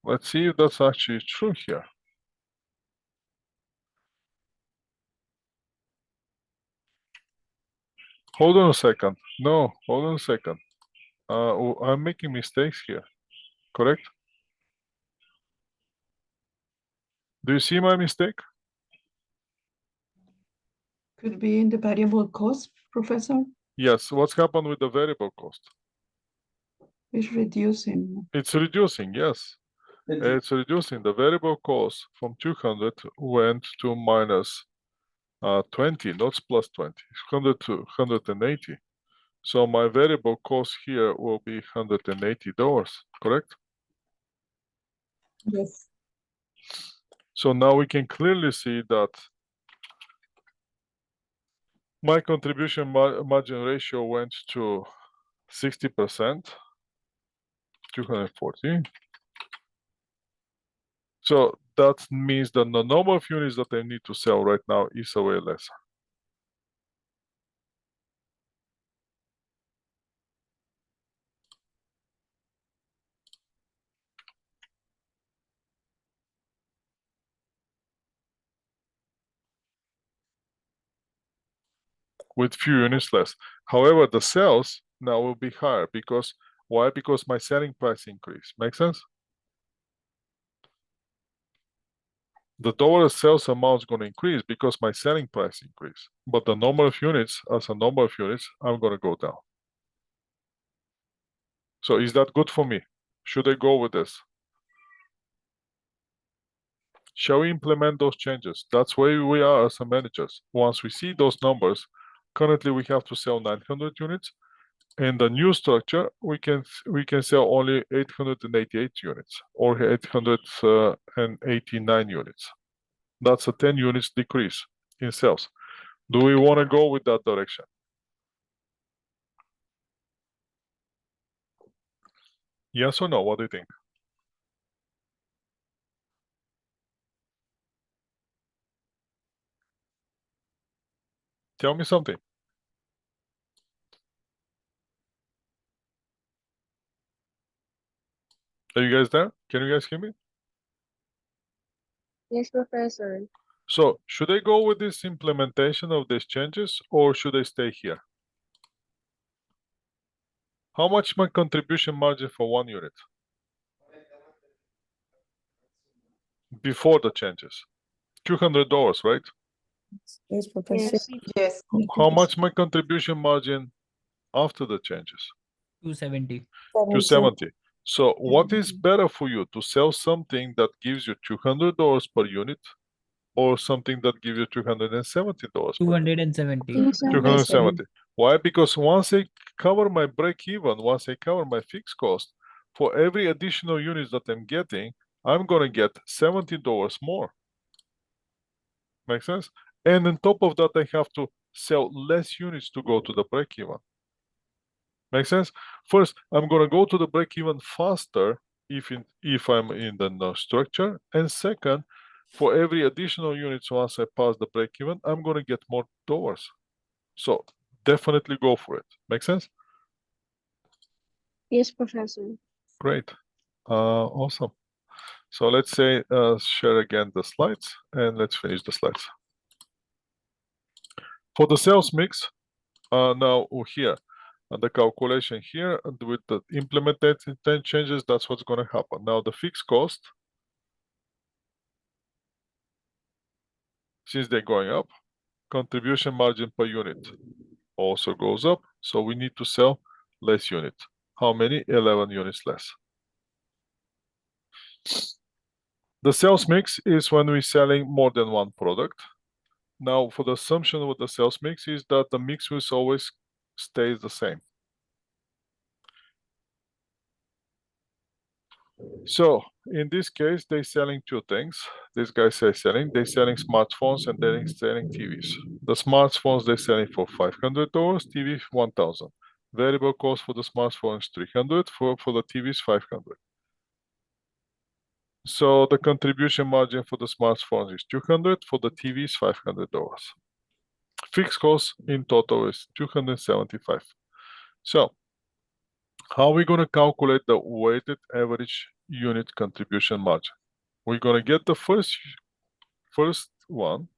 Let's see if that's actually true here. Hold on a second. No, hold on a second. I'm making mistakes here, correct? Do you see my mistake? Could be in the variable cost, Professor, Yes, what's happened with the variable cost? is reducing. It's reducing, yes. It's reducing. The variable cost from 200 went to minus 20, not plus 20, 100 to 180. So my variable cost here will be $180, correct? Yes. So now we can clearly see that my contribution margin ratio went to 60%, 240. So that means that the number of units that I need to sell right now is way less. With few units less. However, the sales now will be higher because why? Because my selling price increase. Make sense? The dollar sales amount is going to increase because my selling price increase, but the number of units, as a number of units, I'm going to go down. So is that good for me? Should I go with this? Shall we implement those changes? That's where we are as a managers. Once we see those numbers, currently we have to sell 900 units. In the new structure, we can sell only 888 units or 889 units. That's a 10 units decrease in sales. Do we want to go with that direction? Yes or no? What do you think? Tell me something. Are you guys there? Can you guys hear me? Yes, Professor. So should I go with this implementation of these changes or should I stay here? How much my contribution margin for 1 unit? Before the changes. $200, right? Yes, Professor. Yes. How much my contribution margin after the changes? 270. 270. So what is better for you, to sell something that gives you $200 per unit or something that gives you $270 per unit? 270. 270. Why? Because once I cover my break even, once I cover my fixed cost, for every additional units that I'm getting, I'm gonna get $70 more. Make sense? And on top of that, I have to sell less units to go to the break even. Make sense? First, I'm gonna go to the break even faster if I'm in the no structure. And second, for every additional units once I pass the break even, I'm gonna get more dollars. So definitely go for it. Make sense? Yes, Professor. Great. Awesome. So let's say share again the slides and let's finish the slides. For the sales mix, now here, the calculation here with the implemented 10 changes, that's what's going to happen. Now the fixed cost, since they're going up, contribution margin per unit also goes up. So we need to sell less units. How many? 11 units less. The sales mix is when we're selling more than one product. Now, for the assumption with the sales mix is that the mix will always stays the same. So in this case, they're selling two things. This guy says they're selling smartphones and they're selling TVs. The smartphones they're selling for $500, TV 1,000. Variable cost for the smartphones 300, for the TVs 500. So the contribution margin for the smartphones is 200, for the TVs $500. Fixed cost in total is 275. So how are we going to calculate the weighted average unit contribution margin? We're going to get the first one,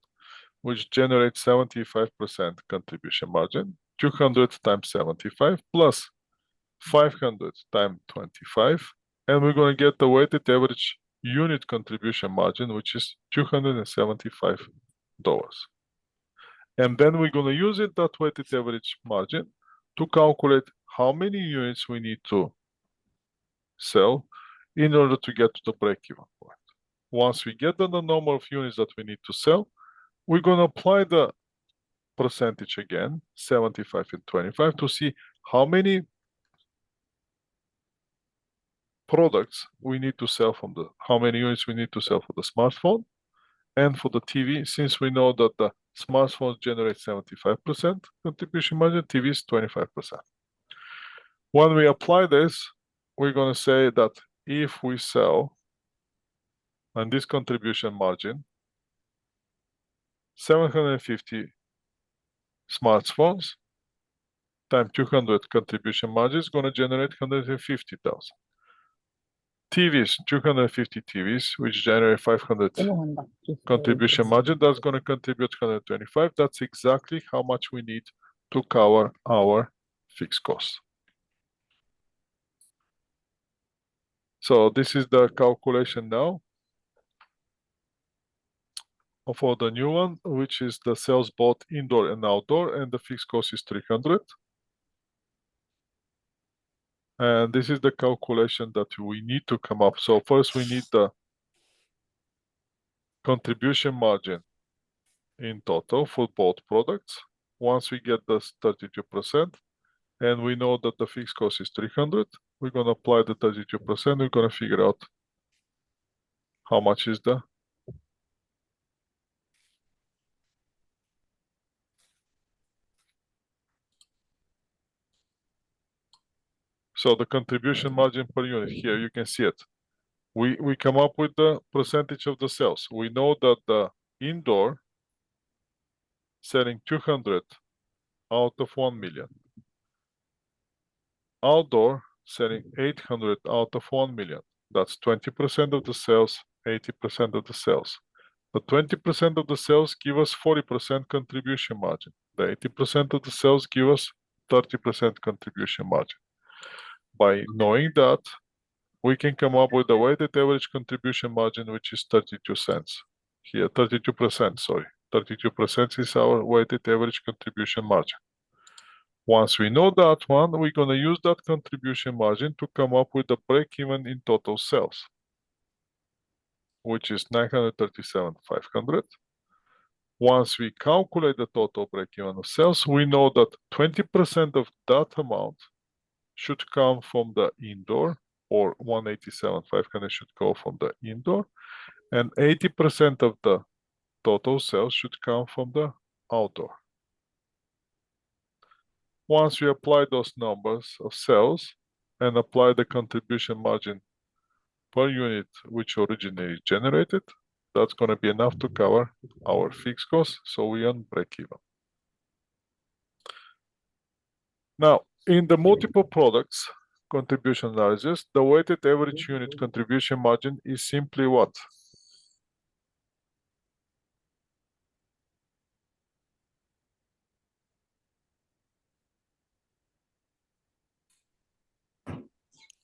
which generates 75% contribution margin, 200 times 75 plus 500 times 25, and we're going to get the weighted average unit contribution margin, which is $275. And then we're going to use it, that weighted average margin, to calculate how many units we need to sell in order to get to the break-even point. Once we get the number of units that we need to sell, we're going to apply the percentage again, 75 and 25, to see how many products we need to sell how many units we need to sell for the smartphone and for the TV, since we know that the smartphones generate 75% contribution margin, TV is 25%. When we apply this, we're going to say that if we sell on this contribution margin 750 smartphones times 200 contribution margin is going to generate 150,000. TVs, 250 TVs, which generate 500 contribution margin, that's going to contribute 125. That's exactly how much we need to cover our fixed costs. So this is the calculation now for the new one, which is the sales both indoor and outdoor, and the fixed cost is 300. And this is the calculation that we need to come up. So first we need the contribution margin in total for both products. Once we get this 32%, and we know that the fixed cost is 300, we're gonna apply the 32%, we're gonna figure out how much is the so the contribution margin per unit. Here you can see it. We come up with the percentage of the sales. We know that the indoor selling 200 out of 1 million. Outdoor selling 800 out of 1 million. That's 20% of the sales, 80% of the sales. The 20% of the sales give us 40% contribution margin. The 80% of the sales give us 30% contribution margin. By knowing that, we can come up with the weighted average contribution margin, which is 32 cents. Here, 32%, sorry. 32% is our weighted average contribution margin. Once we know that one, we're gonna use that contribution margin to come up with the break-even in total sales, which is 937,500. Once we calculate the total break-even of sales, we know that 20% of that amount should come from the indoor, or 187,500 should go from the indoor, and 80% of the total sales should come from the outdoor. Once we apply those numbers of sales and apply the contribution margin per unit which originally generated, that's going to be enough to cover our fixed costs, so we earn break-even. Now, in the multiple products contribution analysis, the weighted average unit contribution margin is simply what?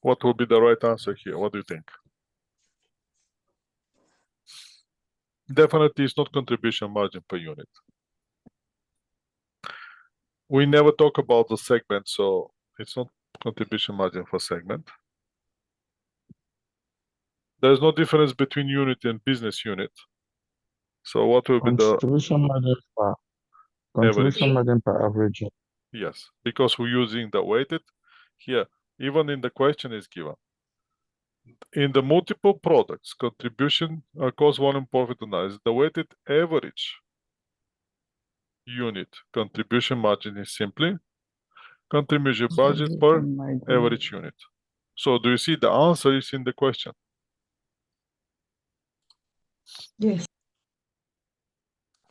What will be the right answer here? What do you think? Definitely it's not contribution margin per unit. We never talk about the segment, so it's not contribution margin for segment. There's no difference between unit and business unit. So what will be the Contribution margin per average. Yes, because we're using the weighted here. Even in the question is given. In the multiple products, contribution cost volume profit analysis, the weighted average unit contribution margin is simply contribution budget per average unit. So do you see the answer is in the question? Yes.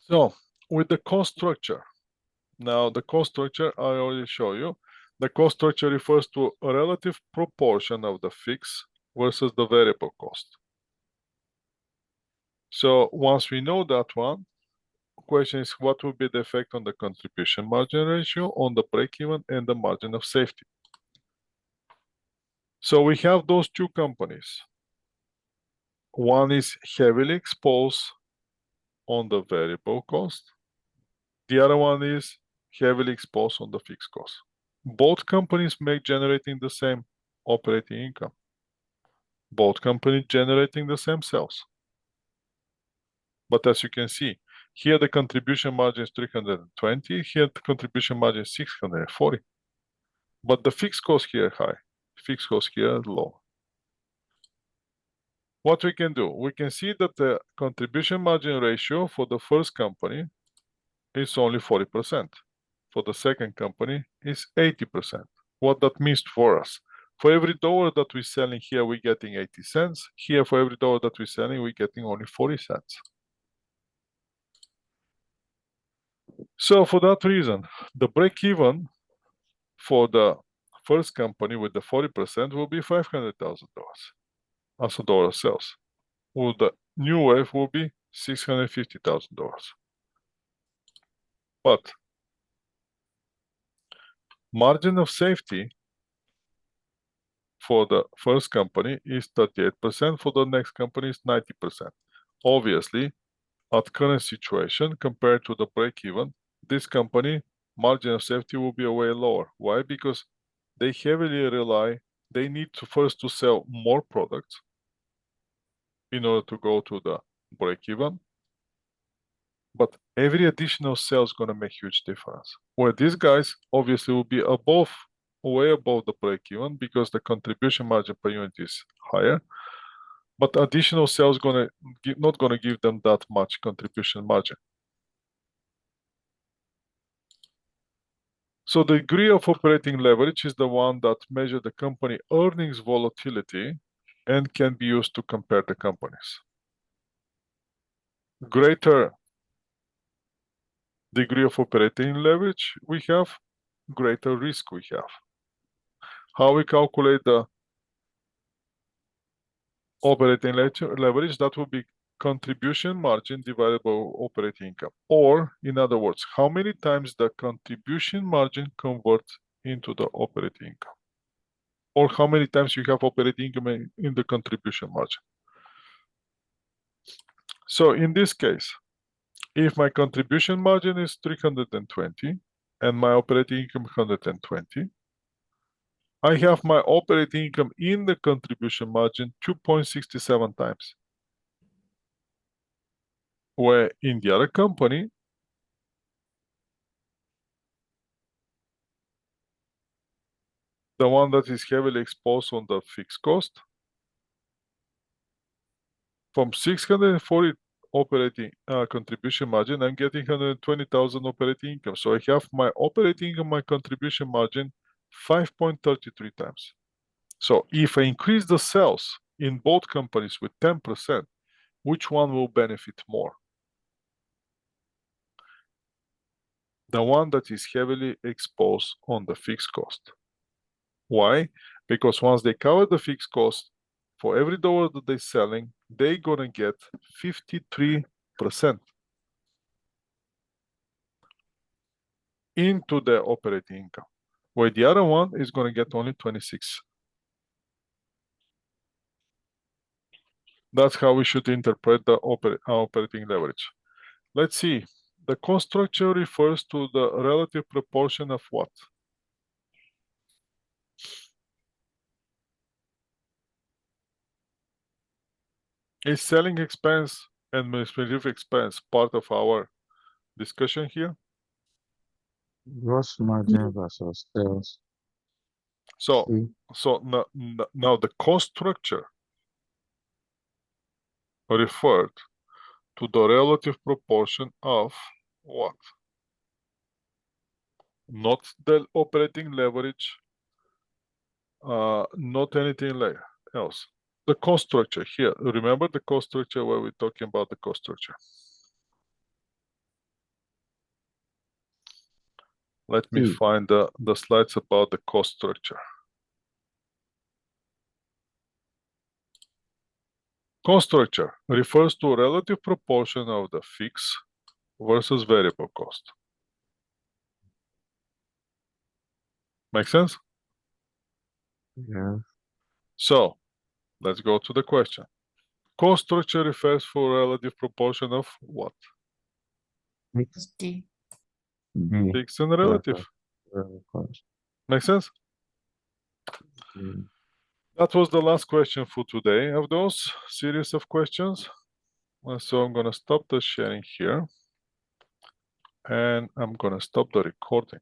So with the cost structure, now the cost structure I already show you. The cost structure refers to a relative proportion of the fixed versus the variable cost. So once we know that one, question is what will be the effect on the contribution margin ratio, on the break-even, and the margin of safety. So we have those two companies. One is heavily exposed on the variable cost. The other one is heavily exposed on the fixed cost. Both companies make generating the same operating income. Both companies generating the same sales. But as you can see, here the contribution margin is 320, here the contribution margin is 640. But the fixed cost here high, fixed cost here low. What we can do? We can see that the contribution margin ratio for the first company is only 40%. For the second company is 80%. What that means for us? For every dollar that we're selling here, we're getting 80 cents. Here, for every dollar that we're selling, we're getting only 40 cents. So for that reason, the break-even for the first company with the 40% will be $500,000 as a dollar sales. Well, the new wave will be $650,000. But margin of safety for the first company is 38%, for the next company is 90%. Obviously, at current situation, compared to the break-even, this company margin of safety will be way lower. Why? Because they heavily rely they need to first to sell more products in order to go to the break even. But every additional sale is going to make huge difference. Where these guys obviously will be above, way above the break even because the contribution margin per unit is higher. But additional sales not going to give them that much contribution margin. So the degree of operating leverage is the one that measures the company earnings volatility and can be used to compare the companies. Greater degree of operating leverage we have, greater risk we have. How we calculate the operating leverage, that will be contribution margin divided by operating income. Or, in other words, how many times the contribution margin converts into the operating income. Or how many times you have operating income in the contribution margin. So in this case, if my contribution margin is 320 and my operating income 120, I have my operating income in the contribution margin 2.67 times. Where in the other company, the one that is heavily exposed on the fixed cost, from 640 operating contribution margin, I'm getting 120,000 operating income. So I have my operating income, my contribution margin 5.33 times. So if I increase the sales in both companies with 10%, which one will benefit more? The one that is heavily exposed on the fixed cost. Why? Because once they cover the fixed cost, for every dollar that they're selling, they're gonna get 53% into their operating income, where the other one is gonna get only 26. That's how we should interpret the operating leverage. Let's see. The cost structure refers to the relative proportion of what? Is selling expense and administrative expense part of our discussion here? Gross margin versus sales. So, See, now the cost structure referred to the relative proportion of what? Not the operating leverage, not anything else. The cost structure here. Remember the cost structure where we're talking about the cost structure. Let me see, find the slides about the cost structure. Cost structure refers to relative proportion of the fixed versus variable cost. Make sense? yeah, So, let's go to the question. Cost structure refers to relative proportion of what? fixed D. B Fixed and relative. versus variable cost. Make sense? Mm. That was the last question for today of those series of questions. And so I'm gonna stop the sharing here. And I'm gonna stop the recording.